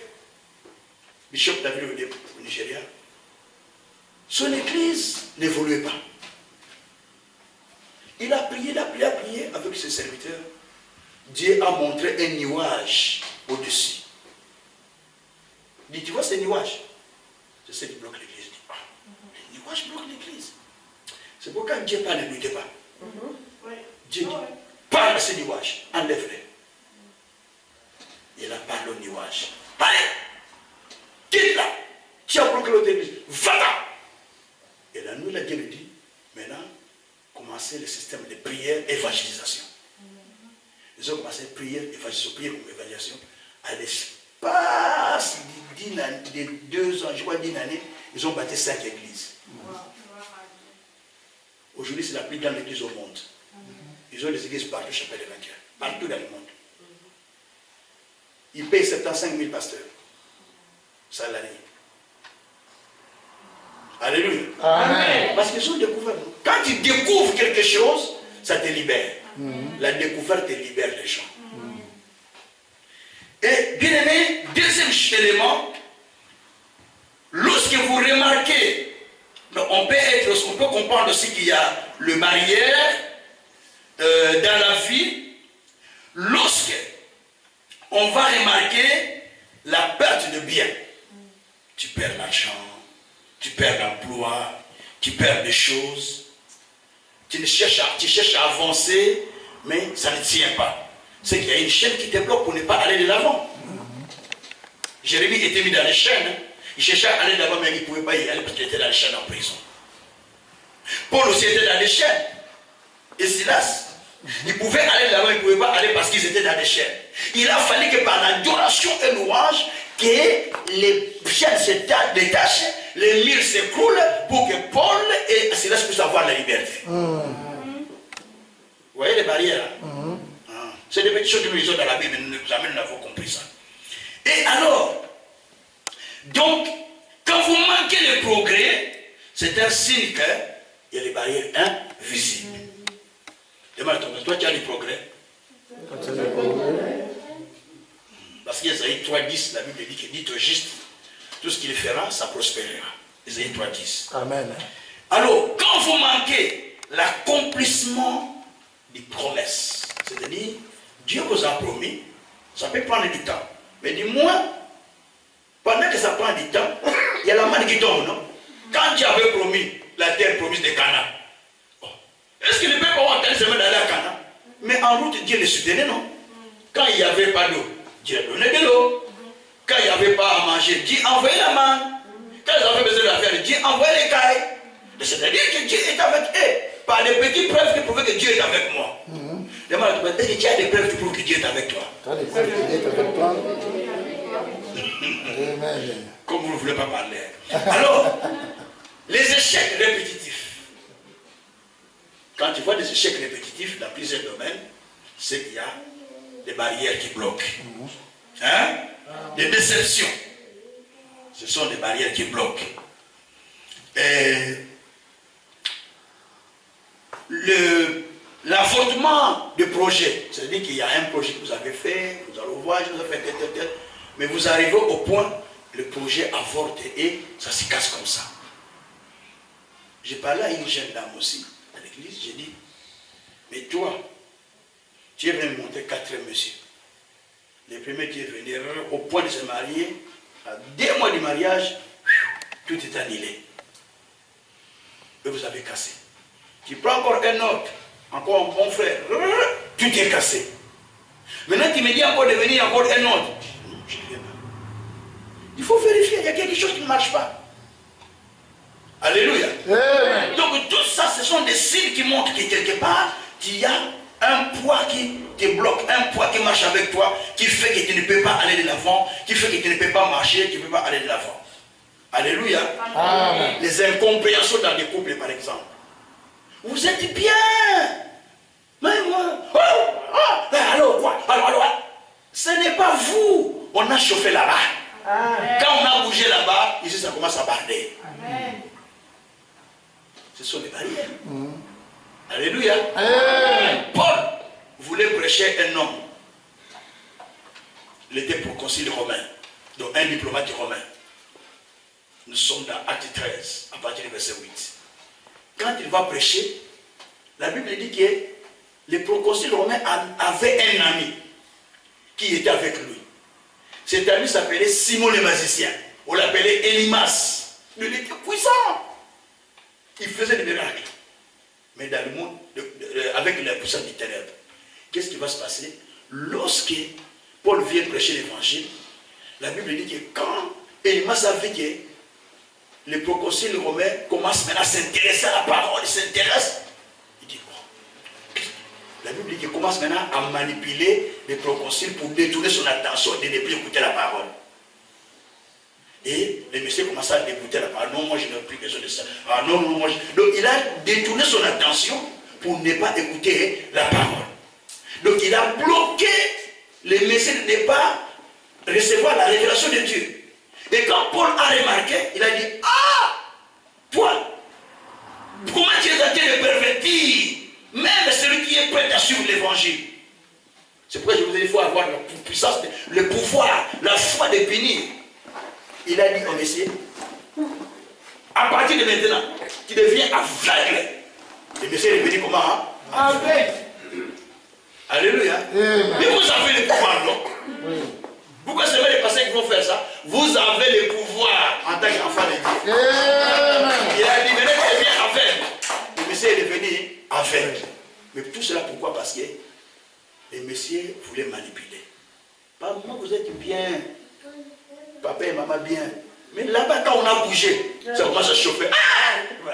Bishop David au Nigeria, son église n'évoluait pas. Il a prié avec ses serviteurs. Dieu a montré un nuage au-dessus. Il dit, tu vois ce nuage? C'est ce qui bloque l'église. Le nuage bloque l'église. C'est pourquoi Dieu parle, ne luttez pas. Dieu dit, parle à ce nuage, enlève-les. Il a parlé au nuage. Allez, quitte-la. Tu as bloqué l'autre église, va-t'en. Et la nuit, là, Dieu lui dit, maintenant, commencez le système de prière, évangélisation. Ils ont commencé à prier, comme évangélisation. À l'espace de 2 ans, je crois d'1 année, ils ont bâti 5 églises. Aujourd'hui, c'est la plus grande église au monde. Ils ont des églises partout, chapelle de vainqueurs, partout dans le monde. Ils payent 75 000 pasteurs, salariés. Alléluia. Amen. Parce qu'ils ont découvert. Quand tu découvres quelque chose, ça te libère. La découverte te libère les gens. Et bien aimé, deuxième élément, lorsque vous remarquez, on peut comprendre aussi qu'il y a le barrière dans la vie, lorsque on va remarquer la perte de biens. Tu perds l'argent, tu perds l'emploi, tu perds des choses. Tu cherches à avancer, mais ça ne tient pas. C'est qu'il y a une chaîne qui te bloque pour ne pas aller de l'avant. Jérémie était mis dans les chaînes. Il cherchait à aller de l'avant, mais il ne pouvait pas y aller parce qu'il était dans les chaînes en prison. Paul aussi était dans les chaînes. Et Silas, ils pouvaient aller de l'avant, ils ne pouvaient pas aller parce qu'ils étaient dans les chaînes. Il a fallu que par l'adoration et louange, que les chaînes se détachent, les murs s'écroulent pour que Paul et Silas puissent avoir la liberté. Vous voyez les barrières hein? C'est des petites choses que nous lisons dans la Bible, mais jamais nous n'avons compris ça. Et alors, donc, quand vous manquez le progrès, c'est un signe qu'il y a des barrières invisibles. Demande à toi, tu as du progrès. Parce qu'Ésaïe 3.10, la Bible dit qu'il dit au juste, tout ce qu'il fera, ça prospérera. Ésaïe 3.10. Amen. Alors, quand vous manquez l'accomplissement des promesses, c'est-à-dire, Dieu vous a promis, ça peut prendre du temps. Mais du moins, pendant que ça prend du temps, il y a la manne qui tombe, non? Quand Dieu avait promis la terre promise de Canaan, est-ce que le peuple a entendu seulement d'aller à Canaan? Mais en route, Dieu les soutenait, non? Quand il n'y avait pas d'eau, Dieu donnait de l'eau. Quand il n'y avait pas à manger, Dieu envoyait la manne. Quand ils avaient besoin de la faire, Dieu envoyait les cailles. C'est-à-dire que Dieu est avec eux. Par des petites preuves qui prouvent que Dieu est avec moi. Demande, est-ce que tu as des preuves qui prouvent que Dieu est avec toi? Tu as des preuves que Dieu est avec toi? Amen. Comme vous ne voulez pas parler. Alors, les échecs répétitifs. Quand tu vois des échecs répétitifs dans plusieurs domaines, c'est qu'il y a des barrières qui bloquent. Hein? Des déceptions. Ce sont des barrières qui bloquent. Et l'avortement de projet, c'est-à-dire qu'il y a un projet que vous avez fait, vous allez voir, je vous ai fait tel, mais vous arrivez au point, le projet avorte et ça se casse comme ça. J'ai parlé à une jeune dame aussi, à l'église, j'ai dit, mais toi, tu es venu monter 4 messieurs. Le premier qui est venu au point de se marier, à 2 mois du mariage, tout est annulé. Et vous avez cassé. Tu prends encore un autre, encore un bon frère, tout est cassé. Maintenant tu me dis encore de venir encore un autre. Non, je ne viens pas. Il faut vérifier, il y a quelque chose qui ne marche pas. Alléluia. Amen. Donc tout ça, ce sont des signes qui montrent que quelque part, il y a un poids qui te bloque, un poids qui marche avec toi, qui fait que tu ne peux pas aller de l'avant, qui fait que tu ne peux pas marcher, tu ne peux pas aller de l'avant. Alléluia. Amen. Les incompréhensions dans les couples, par exemple. Vous êtes bien. Mais moi, alors quoi? Alors, ce n'est pas vous. On a chauffé là-bas. Quand on a bougé là-bas, ici ça commence à barder. Amen. Ce sont des barrières. Alléluia. Amen. Paul voulait prêcher un homme. Il était proconsul romain, donc un diplomate romain. Nous sommes dans Acte 13, à partir du verset 8. Quand il va prêcher, la Bible dit que le proconsul romain avait un ami qui était avec lui. Cet ami s'appelait Simon le magicien. On l'appelait Élimas. Il était puissant. Il faisait des miracles. Mais dans le monde, avec la puissance du ténèbre, qu'est-ce qui va se passer? Lorsque Paul vient prêcher l'évangile, la Bible dit que quand Élimas a vu que le proconsul romain commence maintenant à s'intéresser à la parole, il s'intéresse, il dit bon. La Bible dit qu'il commence maintenant à manipuler les proconsuls pour détourner son attention de ne plus écouter la parole. Et le monsieur commence à écouter la parole. Non, moi je n'ai plus besoin de ça. Ah non, non, moi je... Donc il a détourné son attention pour ne pas écouter la parole. Donc il a bloqué le message de ne pas recevoir la révélation de Dieu. Et quand Paul a remarqué, il a dit, ah, toi, comment tu es en train de pervertir même celui qui est prêt à suivre l'évangile? C'est pourquoi je vous ai dit, il faut avoir la puissance, le pouvoir, la foi de punir. Il a dit au Messie, à partir de maintenant, tu deviens aveugle. Le Messie est devenu comment? Aveugle. Alléluia. Amen. Mais vous avez le pouvoir, non? Oui. Pourquoi c'est les pasteurs qui vont faire ça? Vous avez le pouvoir en tant qu'enfant de Dieu. Il a dit, venez devient aveugle. Le monsieur est devenu aveugle. Mais tout cela, pourquoi? Parce que les messieurs voulaient manipuler. Pas moi, vous êtes bien. Papa et maman bien. Mais là-bas, quand on a bougé, ça commence à chauffer. Mais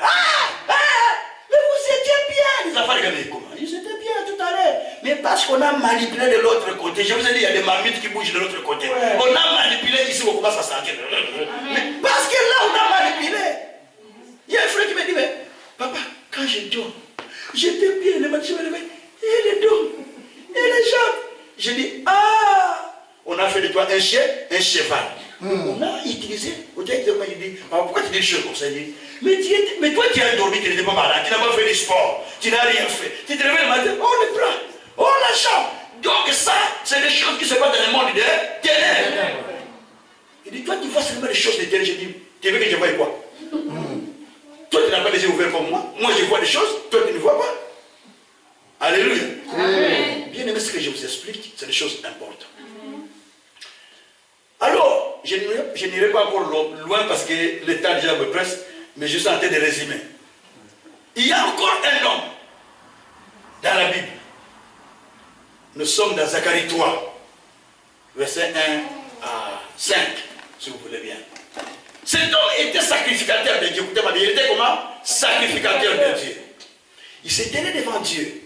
vous étiez bien. Les enfants regardaient comment? Ils étaient bien tout à l'heure. Mais parce qu'on a manipulé de l'autre côté. Je vous ai dit, il y a des marmites qui bougent de l'autre côté. Ouais. On a manipulé ici, on commence à sentir. Mais parce que là, on a manipulé. Il y a un frère qui me dit, mais papa, quand je dors, j'étais bien, le matin, je me réveille, et les dos, et les jambes. Je dis, on a fait de toi un chien, un cheval. On a utilisé, on t'a dit, pourquoi tu dis des choses comme ça? Mais toi, tu as dormi, tu n'étais pas malade, tu n'as pas fait de sport, tu n'as rien fait. Tu te réveilles le matin, on le prend, on la chambre. Donc ça, c'est des choses qui se passent dans le monde de ténèbres. Il dit, toi, tu vois seulement les choses de ténèbres. Je dis, tu veux que je voie quoi? Toi, tu n'as pas les yeux ouverts comme moi. Moi, je vois des choses, toi, tu ne vois pas. Alléluia. Bien aimé, ce que je vous explique, c'est des choses importantes. Alors, je n'irai pas encore loin parce que le temps déjà me presse, mais je suis en train de résumer. Il y a encore un homme dans la Bible. Nous sommes dans Zacharie 3, verset 1 à 5, si vous voulez bien. Cet homme était sacrificateur de Dieu. Écoutez-moi, il était comment? Sacrificateur de Dieu. Il s'est tenu devant Dieu.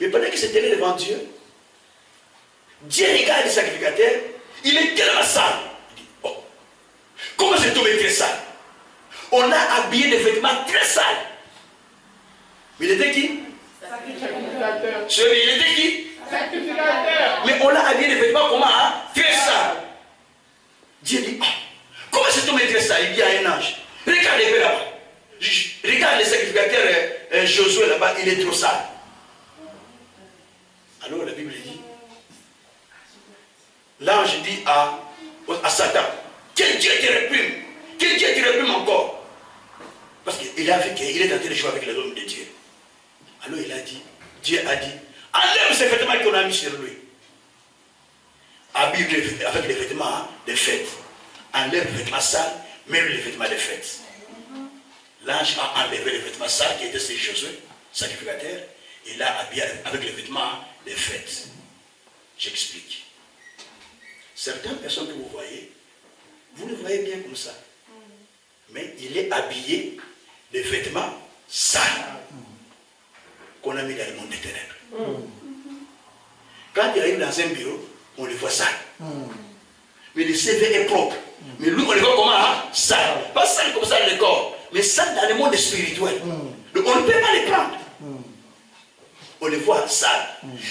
Mais pendant qu'il s'est tenu devant Dieu, Dieu regarde le sacrificateur. Il est tellement sale. Il dit, oh, comment cet homme est très sale? On a habillé des vêtements très sales. Mais il était qui? Sacrificateur. Il était qui? Sacrificateur. Mais on l'a habillé des vêtements comment? Hein? Très sales. Dieu dit, oh, comment cet homme est très sale? Il dit à un ange, regardez là-bas. Regarde le sacrificateur Josué là-bas, il est trop sale. Alors la Bible dit, l'ange dit à Satan, que Dieu te réprime, que Dieu te réprime encore. Parce qu'il est en train de jouer avec les hommes de Dieu. Alors il a dit, Dieu a dit, enlève ces vêtements qu'on a mis sur lui. Habille avec les vêtements de fête. Enlève les vêtements sales, mets-lui les vêtements de fête. L'ange a enlevé les vêtements sales qui étaient sur Josué, sacrificateur, et l'a habillé avec les vêtements de fête. J'explique. Certaines personnes que vous voyez, vous le voyez bien comme ça. Mais il est habillé de vêtements sales qu'on a mis dans le monde des ténèbres. Quand il arrive dans un bureau, on le voit sale. Mais le CV est propre. Mais lui, on le voit comment? Hein? Sale. Pas sale comme ça dans le corps, mais sale dans le monde spirituel. Donc on ne peut pas les prendre. On les voit sales.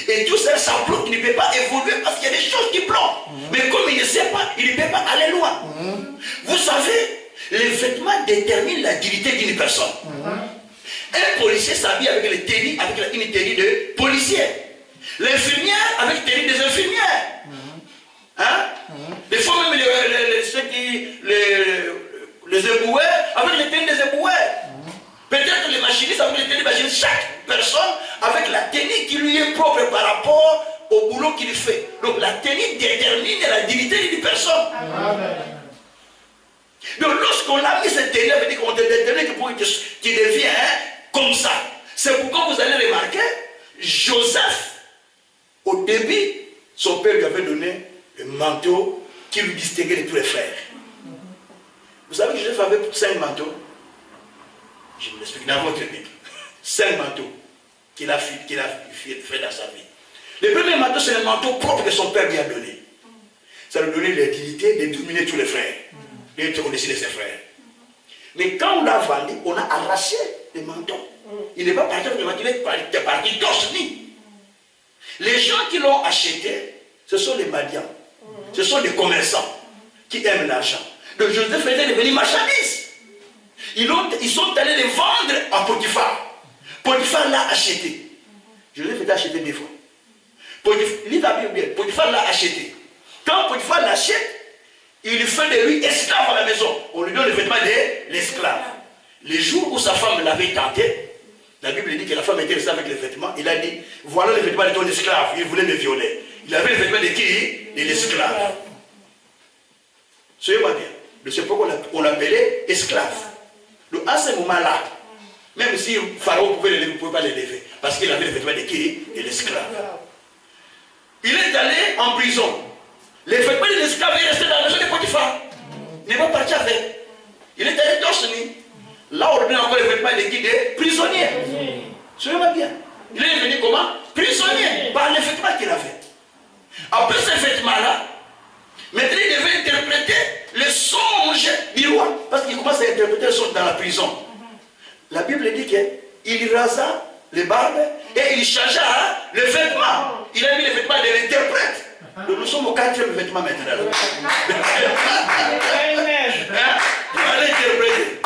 Et tout ça, ça bloque, il ne peut pas évoluer parce qu'il y a des choses qui bloquent. Mais comme il ne sait pas, il ne peut pas aller loin. Vous savez, les vêtements déterminent la dignité d'une personne. Un policier s'habille avec une tenue de policier. L'infirmière avec une tenue des infirmières. Hein? Des fois même les éboueurs avec les tenues des éboueurs. Peut-être les machinistes avec les tenues des machinistes. Chaque personne avec la tenue qui lui est propre par rapport au boulot qu'il fait. Donc la tenue détermine la dignité d'une personne. Donc lorsqu'on a mis cette tenue, ça veut dire qu'on te détermine que tu deviens comme ça. C'est pourquoi vous allez remarquer, Joseph, au début, son père lui avait donné un manteau qui lui distinguait de tous les frères. Vous savez que Joseph avait 5 manteaux. Je vous l'explique dans votre Bible. 5 manteaux qu'il a fait dans sa vie. Le premier manteau, c'est le manteau propre que son père lui a donné. Ça lui donnait l'utilité de dominer tous les frères. De connaître ses frères. Mais quand on l'a vendu, on a arraché les manteaux. Il n'est pas parti avec le manteau, il est parti torse nu. Les gens qui l'ont acheté, ce sont les Madians. Ce sont des commerçants qui aiment l'argent. Donc Joseph était devenu marchandise. Ils sont allés les vendre à Potiphar. Potiphar l'a acheté. Joseph était acheté 2 fois. Potiphar l'a acheté. Quand Potiphar l'achète, il fait de lui esclave à la maison. On lui donne le vêtement de l'esclave. Le jour où sa femme l'avait tenté, la Bible dit que la femme était restée avec les vêtements. Il a dit, voilà les vêtements de ton esclave. Il voulait me violer. Il avait les vêtements de qui? De l'esclave. Soyez-moi bien. De ce pourquoi on l'appelait esclave. Donc à ce moment-là, même si Pharaon pouvait les lever, il ne pouvait pas les lever. Parce qu'il avait les vêtements de qui? De l'esclave. Il est allé en prison. Les vêtements de l'esclave est resté dans la maison de Potiphar. Il n'est pas parti avec. Il est allé torse nu. Là, on donne encore les vêtements de qui? Des prisonniers. Soyez-moi bien. Il est venu comment? Prisonnier. Par les vêtements qu'il avait. Après ces vêtements-là, maintenant il devait interpréter les songes du roi. Parce qu'il commence à interpréter les songes dans la prison. La Bible dit qu'il rasa les barbes et il changea les vêtements. Il a mis les vêtements de l'interprète. Donc nous sommes au 4e vêtement maintenant. Pour aller interpréter.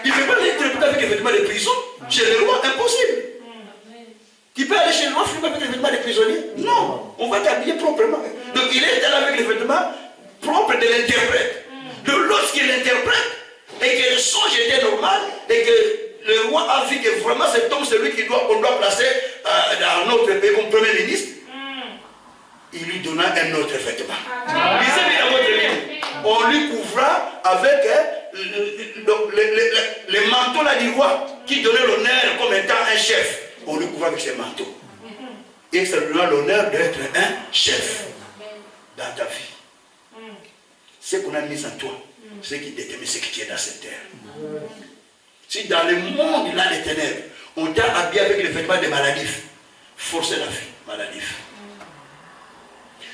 Il ne peut pas l'interpréter avec les vêtements de prison. Chez le roi, impossible. Tu peux aller chez le roi avec les vêtements des prisonniers? Non, on va t'habiller proprement. Donc il est allé avec les vêtements propres de l'interprète. Donc lorsqu'il interprète et que le songe était normal et que le roi a vu que vraiment cet homme, c'est lui qu'on doit placer dans notre pays comme premier ministre, il lui donna un autre vêtement. Lisez bien dans votre Bible. On lui couvra avec les manteaux là du roi qui donnait l'honneur comme étant un chef. On lui couvre avec ses manteaux. Et ça lui donne l'honneur d'être un chef dans ta vie. Ce qu'on a mis en toi, c'est ce qui détermine ce que tu es dans cette terre. Si dans le monde là des ténèbres, on t'a habillé avec les vêtements des maladifs, forcez la vie, maladif.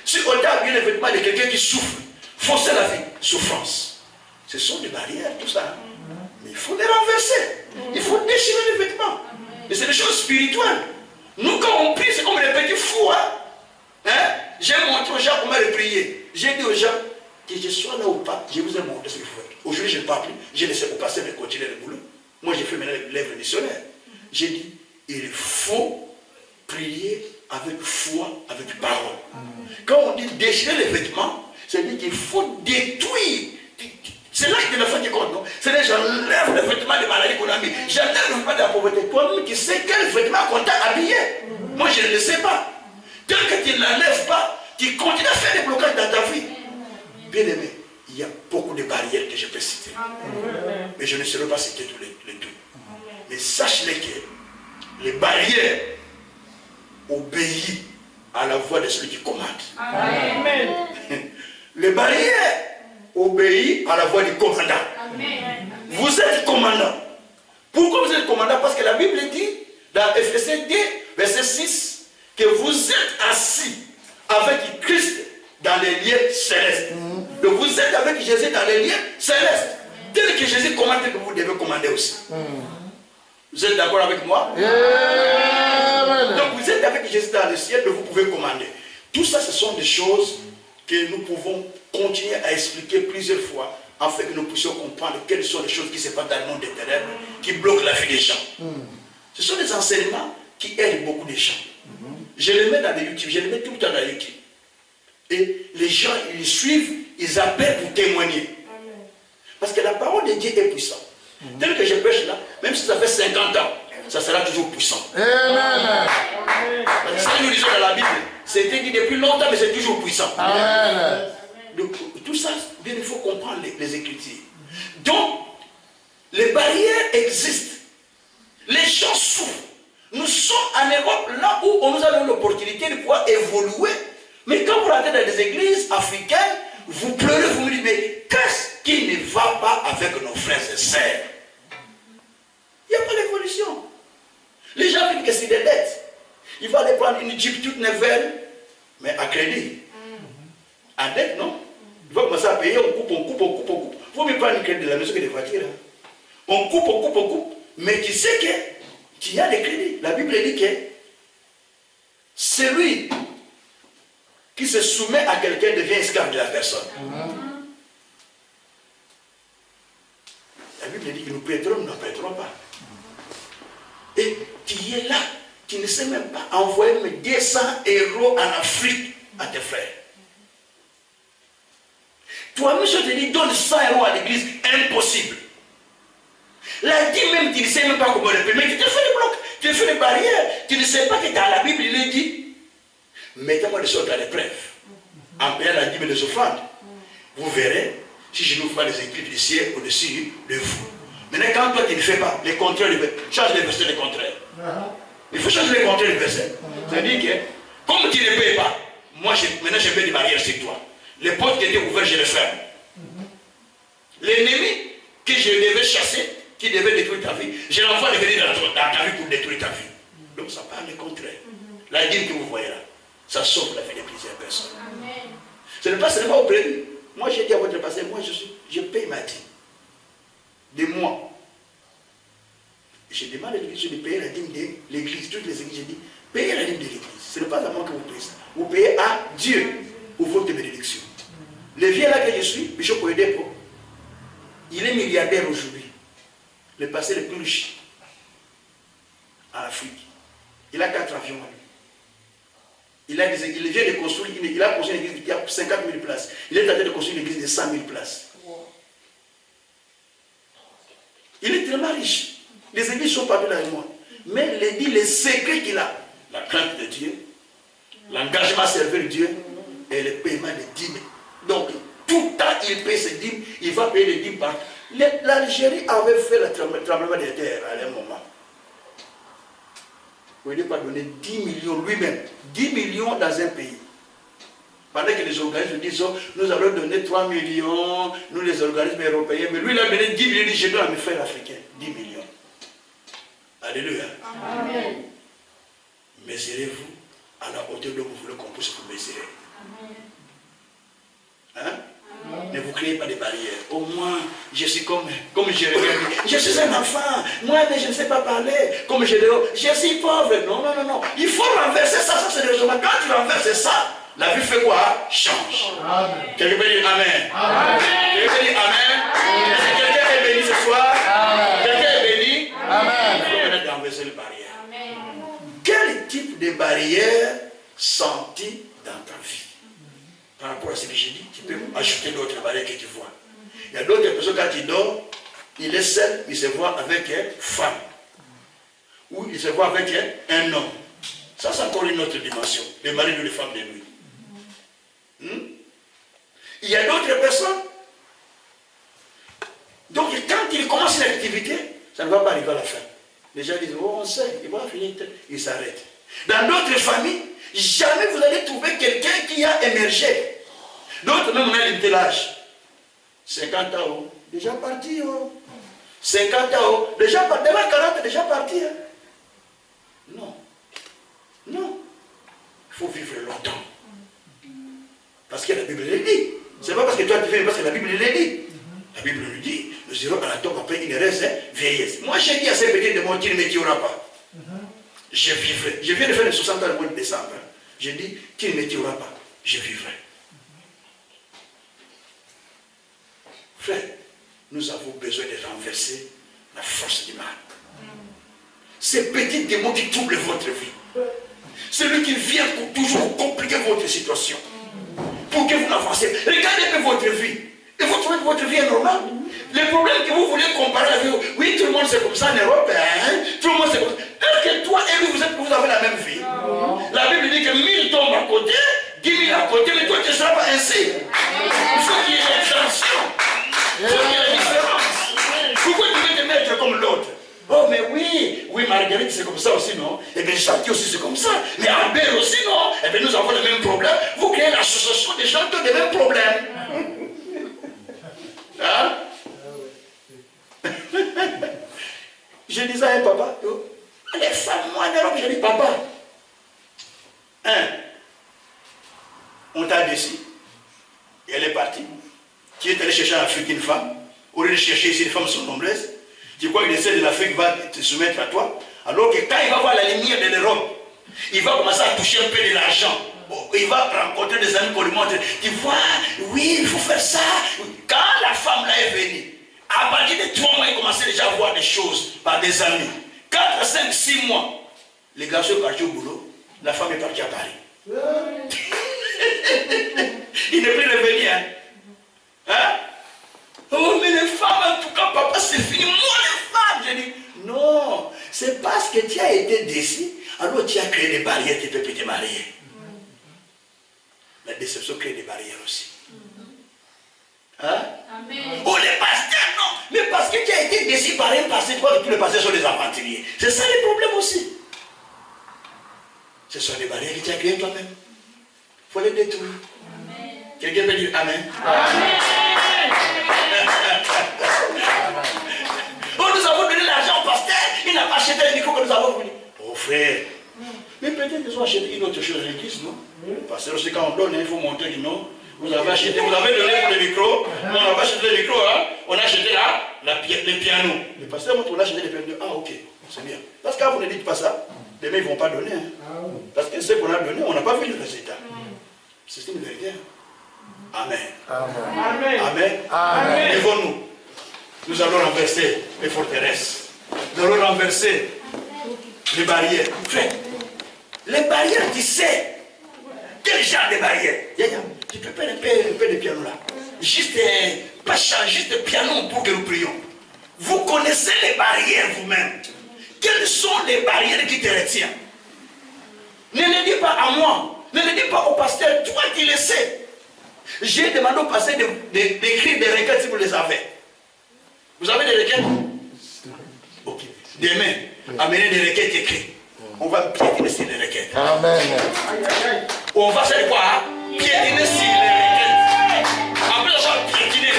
Si on t'a habillé les vêtements de quelqu'un qui souffre, forcez la vie, souffrance. Ce sont des barrières, tout ça. Mais il faut les renverser. Il faut déchirer les vêtements. Et c'est des choses spirituelles. Nous, quand on prie, c'est comme les petits fous. J'ai montré aux gens comment les prier. J'ai dit aux gens, que je sois là ou pas, je vous ai montré ce qu'il faut faire. Aujourd'hui, je ne parle plus. J'ai laissé au passé de continuer le boulot. Moi, j'ai fait maintenant l'œuvre missionnaire. J'ai dit, il faut prier avec foi, avec parole. Quand on dit déchirer les vêtements, c'est-à-dire qu'il faut détruire. C'est là que l'enfant qui compte, non? C'est-à-dire j'enlève le vêtement de maladie qu'on a mis. J'enlève le vêtement de la pauvreté. Toi-même, tu sais quel vêtement qu'on t'a habillé. Moi, je ne le sais pas. Tant que tu ne l'enlèves pas, tu continues à faire des blocages dans ta vie. Bien aimé, il y a beaucoup de barrières que je peux citer. Mais je ne saurais pas citer tous les tout. Mais sache-les que les barrières obéissent à la voix de celui qui commande. Amen. Les barrières obéissent à la voix du commandant. Amen. Vous êtes commandant. Pourquoi vous êtes commandant? Parce que la Bible dit dans Ephésiens 2, verset 6, que vous êtes assis avec Christ dans les lieux célestes. Donc vous êtes avec Jésus dans les lieux célestes. Tel que Jésus commande, que vous devez commander aussi. Vous êtes d'accord avec moi? Donc vous êtes avec Jésus dans le ciel, donc vous pouvez commander. Tout ça, ce sont des choses que nous pouvons continuer à expliquer plusieurs fois, afin que nous puissions comprendre quelles sont les choses qui se passent dans le monde des ténèbres, qui bloquent la vie des gens. Ce sont des enseignements qui aident beaucoup de gens. Je les mets dans les YouTube, je les mets tout le temps dans YouTube. Et les gens, ils suivent, ils appellent pour témoigner. Parce que la parole de Dieu est puissante. Tel que je prêche là, même si ça fait 50 ans, ça sera toujours puissant. Amen. Parce que ça, nous lisons dans la Bible, c'était dit depuis longtemps, mais c'est toujours puissant. Amen. Donc, tout ça, bien, il faut comprendre les Écritures. Donc, les barrières existent. Les gens souffrent. Nous sommes en Europe, là où on nous a donné l'opportunité de pouvoir évoluer. Mais quand vous rentrez dans des églises africaines, vous pleurez, vous me dites, mais qu'est-ce qui ne va pas avec nos frères et sœurs? Il n'y a pas d'évolution. Les gens disent que c'est des dettes. Il va aller prendre une Jeep toute nouvelle, mais à crédit. À dette, non? Il va commencer à payer, on coupe. Il faut même prendre une crédit de la maison que des voitures. On coupe. Mais tu sais qu'il y a des crédits. La Bible dit que celui qui se soumet à quelqu'un devient esclave de la personne. La Bible dit que nous prêterons, nous n'en prêterons pas. Et tu es là, tu ne sais même pas envoyer 200 € en Afrique à tes frères. Toi-même, je te dis, donne 100 € à l'église, impossible. Là, dis même, tu ne sais même pas comment le payer, mais tu te fais des blocs, tu te fais des barrières, tu ne sais pas que dans la Bible, il est dit, Mettez-moi de sorte à l'épreuve, en payant la dîme des offrandes. Vous verrez si je n'ouvre pas les écrits du ciel au-dessus de vous. Maintenant, quand toi tu ne fais pas les contraires, change les versets, les contraires. Il faut changer les contraires du verset. C'est-à-dire que, comme tu ne payes pas, moi maintenant je mets des barrières sur toi. Les portes qui étaient ouvertes, je les ferme. L'ennemi que je devais chasser, qui devait détruire ta vie, je l'envoie venir dans ta vie pour détruire ta vie. Donc ça parle le contraire. La dîme que vous voyez là, ça sauve la vie de plusieurs personnes. Ce n'est pas seulement au prévu. Moi j'ai dit à votre passé, moi je paye ma dîme. De moi. Je demande à l'église de payer la dîme de l'église. Toutes les églises, j'ai dit, payez la dîme de l'église. Ce n'est pas à moi que vous payez ça. Vous payez à Dieu pour votre bénédiction. Le vieux là que je suis, Bishop Oyedepo, il est milliardaire aujourd'hui. Le passé le plus riche en Afrique. Il a 4 avions à lui. Il vient de construire, il a construit une église qui a 50 000 places. Il est en train de construire une église de 100 000 places. Il est tellement riche. Les églises sont partout dans le monde. Mais il dit les secrets qu'il a. La crainte de Dieu, l'engagement à servir Dieu et le paiement des dîmes. Donc, tout le temps il paye ses dîmes, il va payer les dîmes par. L'Algérie avait fait le tremblement de terre à un moment. Vous n'avez pas donné 10 millions lui-même. 10 millions dans un pays. Pendant que les organismes disent, oh, nous allons donner 3 millions, nous les organismes européens, mais lui il a donné 10 millions, il dit, je dois à mes frères africains. 10 millions. Alléluia. Amen. Mesurez-vous à la hauteur dont vous voulez qu'on puisse vous mesurer. Hein? Ne vous créez pas de barrières. Au moins, je suis comme Jérémie. Je suis un enfant. Moi, mais je ne sais pas parler. Comme je suis pauvre. Non, non, non, non. Il faut renverser ça. Ça, c'est le raisonnement. Quand tu renverses ça, la vie fait quoi? Change. Quelqu'un peut dire Amen. Quelqu'un peut dire Amen. Est-ce que quelqu'un est béni ce soir? Quelqu'un est béni? Amen. Il faut maintenant renverser les barrières. Quel type de barrière sens-tu dans ta vie? Par rapport à ce que j'ai dit, tu peux ajouter d'autres barrières que tu vois. Il y a d'autres personnes, quand il dort, il est seul, il se voit avec une femme. Ou il se voit avec un homme. Ça, c'est encore une autre dimension. Les maris ou les femmes de lui. Il y a d'autres personnes. Donc, quand il commence une activité, ça ne va pas arriver à la fin. Les gens disent, oh, on sait, il va finir, il s'arrête. Dans d'autres familles, jamais vous allez trouver quelqu'un qui a émergé. D'autres, même on a limité l'âge. 50 ans, déjà parti. 50 ans, déjà parti. Devant 40, déjà parti. Non. Non. Il faut vivre longtemps. Parce que la Bible le dit. C'est pas parce que toi tu fais, parce que la Bible le dit. La Bible nous dit, nous irons à la tombe après une heureuse vieillesse. Moi j'ai dit à ces petits de moi, tu ne me tueras pas. Je vivrai. Je viens de faire les 60 ans le mois de décembre. J'ai dit, tu ne me tueras pas. Je vivrai. Frère, nous avons besoin de renverser la force du mal. Ces petits démons qui troublent votre vie. Celui qui vient pour toujours compliquer votre situation. Pour que vous n'avancez. Regardez un peu votre vie. Et vous trouvez que votre vie est normale. Les problèmes que vous voulez comparer avec vous. Oui, tout le monde c'est comme ça en Europe. Hein? Tout le monde c'est comme ça. Est-ce que toi et lui, vous avez la même vie? La Bible dit que 1000 tombent à côté, 10 000 à côté, mais toi tu ne seras pas ainsi. Il faut qu'il y ait une extension. Il faut qu'il y ait une différence. Pourquoi tu veux te mettre comme l'autre? Oh, mais oui, Marguerite, c'est comme ça aussi, non? Et bien, Jacques aussi, c'est comme ça. Mais Albert aussi, non? Et bien, nous avons le même problème. Vous créez l'association des gens qui ont les mêmes problèmes. Hein? Je disais à un papa, les femmes, moi, en Europe, je dis, papa, on t'a décidé, et elle est partie. Tu es allé chercher en Afrique une femme, au lieu de chercher ici, les femmes sont nombreuses. Tu crois que le ciel de l'Afrique va te soumettre à toi? Alors que quand il va voir la lumière de l'Europe, il va commencer à toucher un peu de l'argent. Il va rencontrer des amis pour lui montrer. Tu vois, oui, il faut faire ça. Quand la femme là est venue, à partir de 3 mois, il commençait déjà à voir des choses par des amis. 4, 5, 6 mois, les garçons sont partis au boulot, la femme est partie à Paris. Il n'est plus revenu, hein? Oh, mais les femmes, en tout cas, papa, c'est fini. Moi, les femmes, j'ai dit, non, c'est parce que tu as été déçu, alors tu as créé des barrières qui peuvent te marier. La déception crée des barrières aussi. Hein? Amen. Oh, les pasteurs, non. Mais parce que tu as été décidé par un pasteur, tu crois que tous les pasteurs sont des aventuriers. C'est ça le problème aussi. Ce sont des barrières que tu as créées toi-même. Il faut les détruire. Quelqu'un peut dire Amen. Amen. Oh, nous avons donné l'argent au pasteur, il n'a pas acheté le micro que nous avons voulu. Oh frère, mais peut-être qu'ils ont acheté une autre chose à l'église, non? Parce que aussi quand on donne, il faut montrer que non. Vous avez acheté, vous avez donné pour le micro, on n'a pas acheté le micro, hein? On a acheté les pianos. Le pasteur montre, on a acheté les pianos. Ah ok, c'est bien. Parce que quand vous ne dites pas ça, demain ils ne vont pas donner. Hein? Parce que ce qu'on a donné, on n'a pas vu le résultat. C'est une vérité. Amen. Amen. Amen. Amen. Lèvons-nous. Nous allons renverser les forteresses. Nous allons renverser les barrières. Frère, les barrières, tu sais. Quel genre de barrières? Tu peux faire un peu de piano là. Juste, pas changer, juste piano pour que nous prions. Vous connaissez les barrières vous-même. Quelles sont les barrières qui te retiennent? Ne le dis pas à moi. Ne le dis pas au pasteur. Toi, tu le sais. J'ai demandé au pasteur d'écrire des requêtes si vous les avez. Vous avez des requêtes? Ok. Demain, amenez des requêtes écrites. On va piétiner sur les requêtes. Amen. On va faire quoi? Piétiner sur les requêtes. Après, on va piétiner.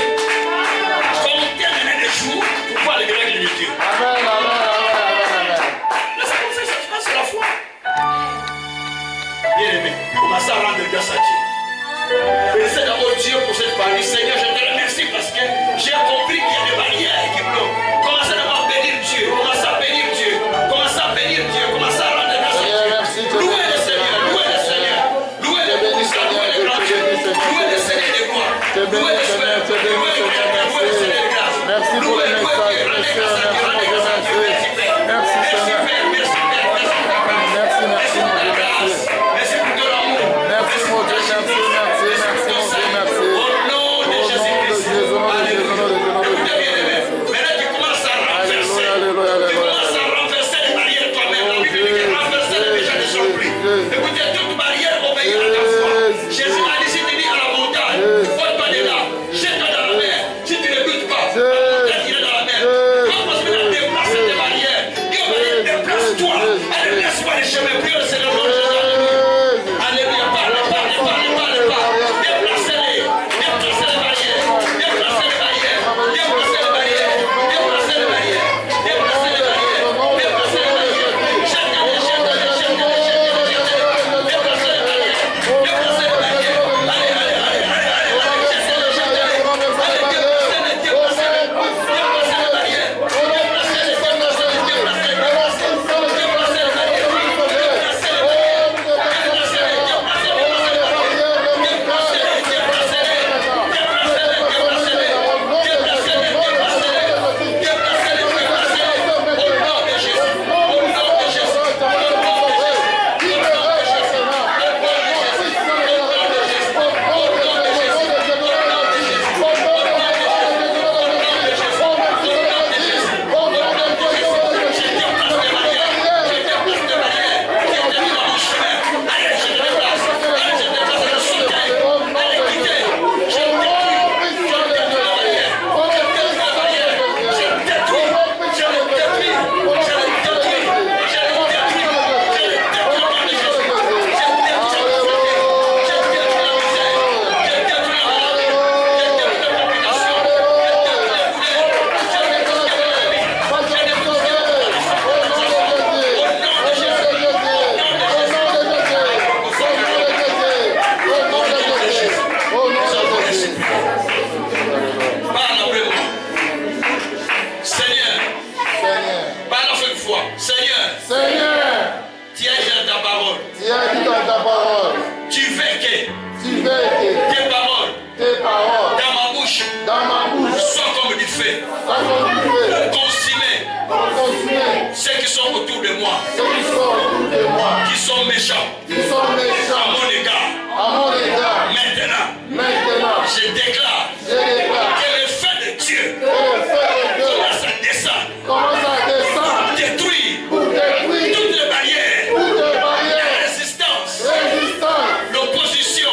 Comme terminer les jours pour voir les règles de Dieu. Amen. Mais c'est comme ça que ça se passe, c'est la foi. Bien aimé, commencez à rendre grâce à Dieu. Félicite d'abord Dieu pour cette parole. Seigneur, je te remercie parce que j'ai compris qu'il y a des barrières qui bloquent. Commencez d'abord à bénir Dieu. Commencez à bénir Dieu. Commencez à bénir Dieu. Commencez à rendre grâce à Dieu. Louez le Seigneur. Louez le Seigneur. Louez le puissant. Louez le grand Dieu. Louez le Seigneur de gloire. Louez le Seigneur. Louez le Seigneur de grâce. Merci pour le message. Rendez grâce à Dieu. Rendez grâce à Dieu. Merci Père. Merci Seigneur. Merci Père. Merci Père. Merci pour ta grâce. Merci pour ton amour. Merci pour ton amour. L'opposition.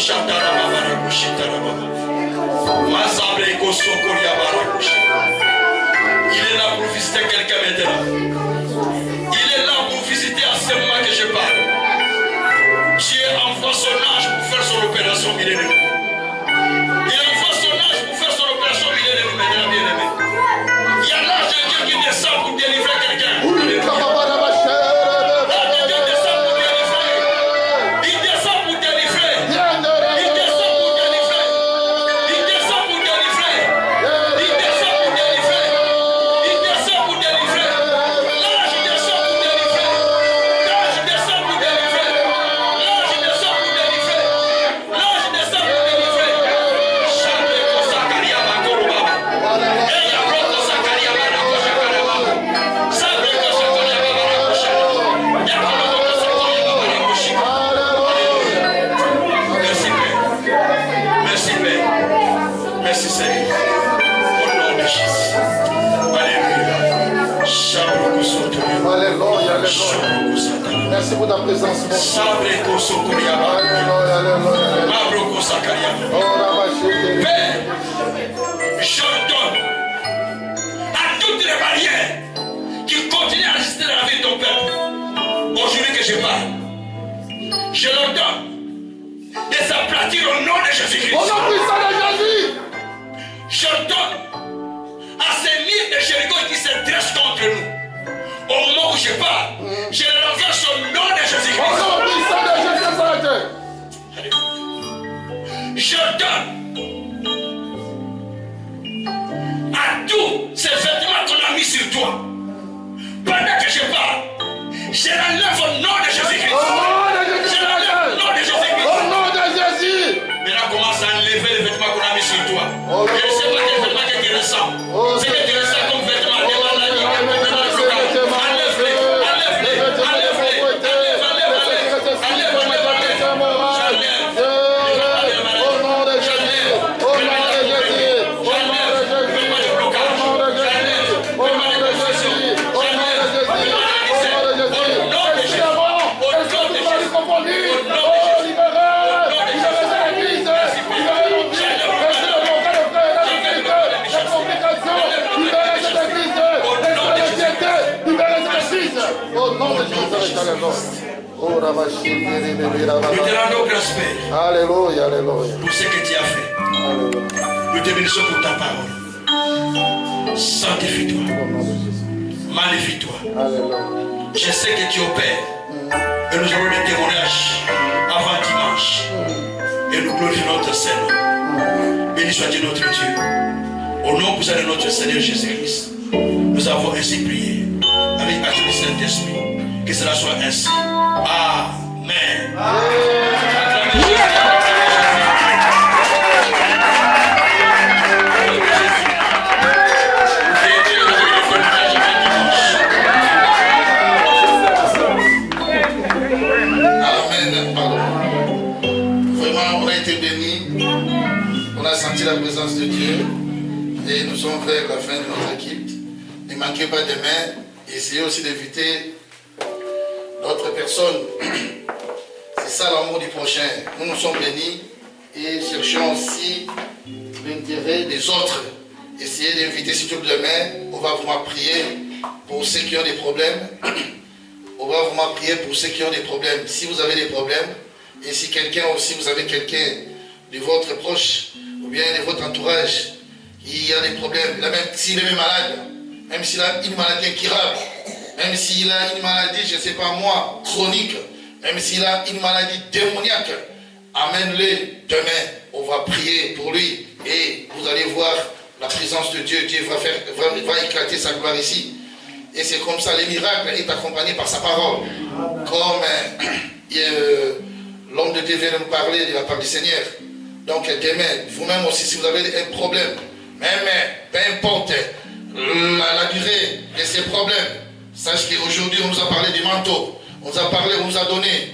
Il est là pour visiter quelqu'un maintenant. Il est là pour visiter à ce moment que je parle. Dieu envoie son ange pour faire son opération millénaire. Il envoie son ange pour faire son opération millénaire maintenant, bien-aimé. Il y a l'ange de Dieu qui descend pour délivrer quelqu'un. Merci pour ta présence, mon Dieu. Père, j'ordonne à toutes les barrières qui continuent à résister dans la vie de ton peuple, aujourd'hui que je parle, je leur donne de s'aplatir au nom de Jésus-Christ. Au nom puissant de Jésus. J'ordonne à ces murs de Jéricho qui se dressent contre nous. Au moment où je parle, je les renverse au nom de Jésus-Christ. Au nom puissant de Jésus. Je donne à tous ces vêtements qu'on a mis sur toi. Pendant que je parle, je l'enlève au nom de Jésus-Christ. Au nom de Jésus. Je l'enlève au nom de Jésus-Christ. Au nom de Jésus. Maintenant, commence à enlever les vêtements qu'on a mis sur toi. Je ne sais pas quel vêtement que tu ressens. C'est que tu ressens comme vêtement de maladie. Nous te rendons grâce, Père. Alléluia, alléluia. Pour ce que tu as fait. Nous te bénissons pour ta parole. Sanctifie-toi. Magnifie-toi. Je sais que tu opères. Et nous avons des témoignages avant dimanche. Et nous glorifions notre Seigneur. Béni soit-il notre Dieu. Au nom puissant de notre Seigneur Jésus-Christ, nous avons ainsi prié avec l'acte du Saint-Esprit. Que cela soit ainsi. Amen. Vraiment, on a été bénis. On a senti la présence de Dieu. Et nous sommes vers la fin de notre équipe. Ne manquez pas demain. Essayez aussi d'éviter d'autres personnes. C'est ça l'amour du prochain. Nous nous sommes bénis et cherchons aussi l'intérêt des autres. Essayez d'inviter, surtout demain, on va vraiment prier pour ceux qui ont des problèmes. On va vraiment prier pour ceux qui ont des problèmes. Si vous avez des problèmes, et si quelqu'un aussi, vous avez quelqu'un de votre proche, ou bien de votre entourage, qui a des problèmes, là même s'il est malade, même s'il a une maladie incurable, même s'il a une maladie, je ne sais pas moi, chronique, même s'il a une maladie démoniaque, amène-le demain, on va prier pour lui et vous allez voir la présence de Dieu. Dieu va éclater sa gloire ici. Et c'est comme ça, le miracle est accompagné par sa parole. Comme l'homme de Dieu vient de nous parler de la part du Seigneur. Donc demain, vous-même aussi, si vous avez un problème, même peu importe la durée de ces problèmes, sache qu'aujourd'hui on nous a parlé du manteau, on nous a parlé, on nous a donné,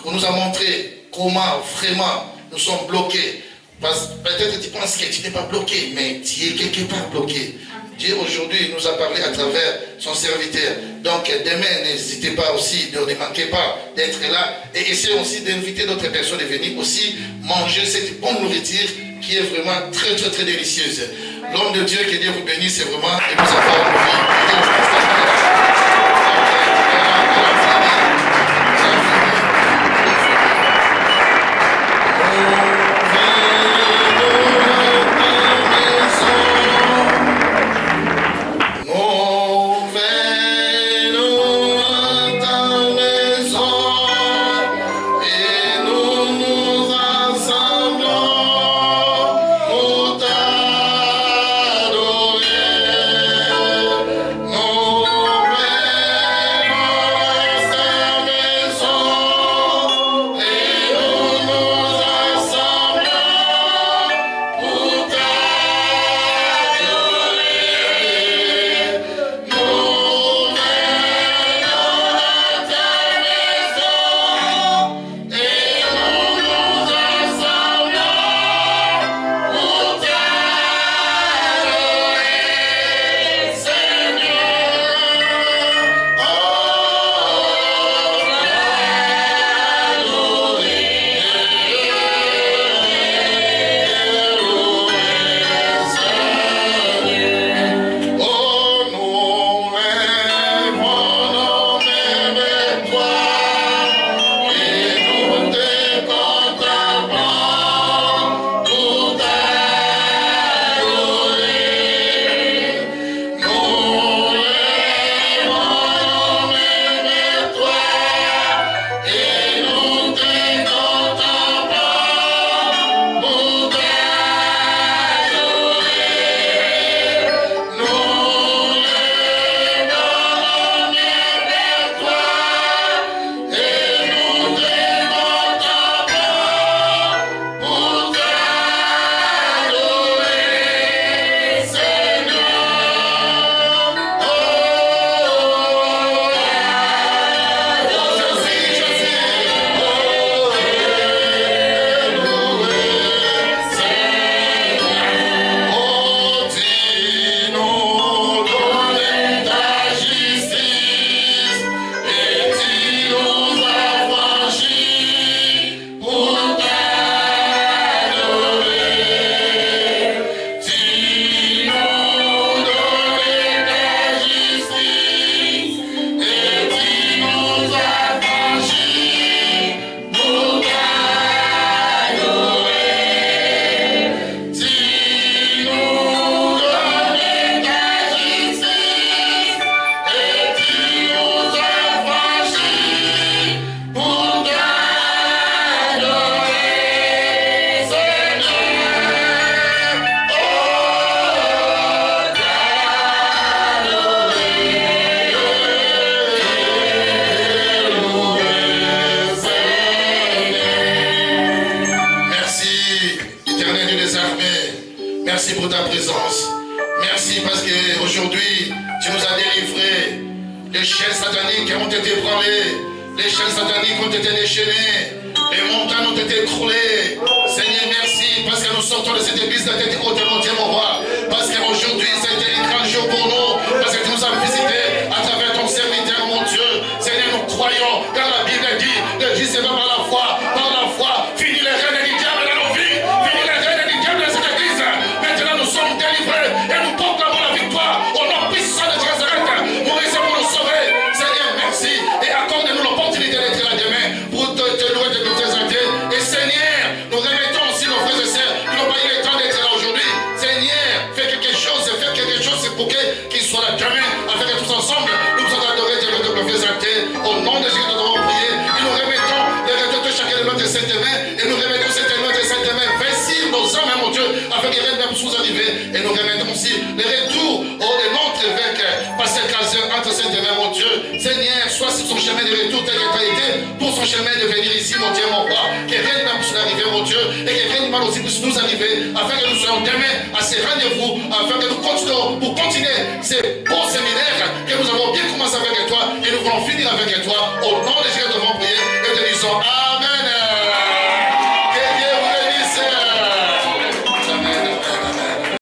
on nous a montré comment vraiment nous sommes bloqués. Parce peut-être tu penses que tu n'es pas bloqué, mais tu es quelque part bloqué. Dieu aujourd'hui nous a parlé à travers son serviteur. Donc demain, n'hésitez pas aussi, ne manquez pas d'être là. Et essayez aussi d'inviter d'autres personnes à venir aussi manger cette bonne nourriture qui est vraiment très très très délicieuse. L'homme de Dieu, que Dieu vous bénisse, c'est vraiment, et vous avez Merci pour ta présence. Merci parce qu'aujourd'hui, tu nous as délivrés. Les chaînes sataniques ont été ébranlées. Les chaînes sataniques ont été déchaînées. Les montagnes ont été écroulées. Seigneur, merci parce que nous sortons de cette église de la tête haute, mon Dieu, mon roi. Parce qu'aujourd'hui, c'était un grand jour pour nous. Parce que tu nous as visités à travers ton serviteur, mon Dieu. Seigneur, nous croyons, car la Bible dit, le Dieu c'est pas par la foi, fini les rênes du diable dans nos vies, fini les rênes du diable dans cette église. Maintenant, nous sommes délivrés et nous proclamons la victoire au nom puissant de Nazareth. Moïse pour nous sauver. Seigneur, merci et accorde-nous l'opportunité d'être là demain pour te louer, de nous présenter. Et Seigneur, nous remettons aussi nos frères et sœurs qui n'ont pas eu le temps d'être là aujourd'hui. Seigneur, fais quelque chose pour qu'ils soient là demain, afin que tous ensemble, nous puissions adorer Dieu de nous présenter. Au nom de Jésus, nous devons prier et nous remettons les retours de chacun de notre sainte main et nous remettons cette notre sainte main, vers nos âmes, mon Dieu, afin qu'ils viennent même sous arriver. Et nous remettons aussi les retours de notre évêque, Pasteur Caser, entre sainte main, mon Dieu. Seigneur, soit sur son chemin de retour tel qu'il a été, pour son chemin de venir ici, mon Dieu, mon roi, qu'il vienne même sous arriver, mon Dieu, et qu'il vienne mal aussi puisse nous arriver, afin que nous soyons demain à ces rendez-vous, afin que nous continuons pour continuer ces bons séminaires que nous avons bien commencé avec toi et nous voulons finir avec toi au nom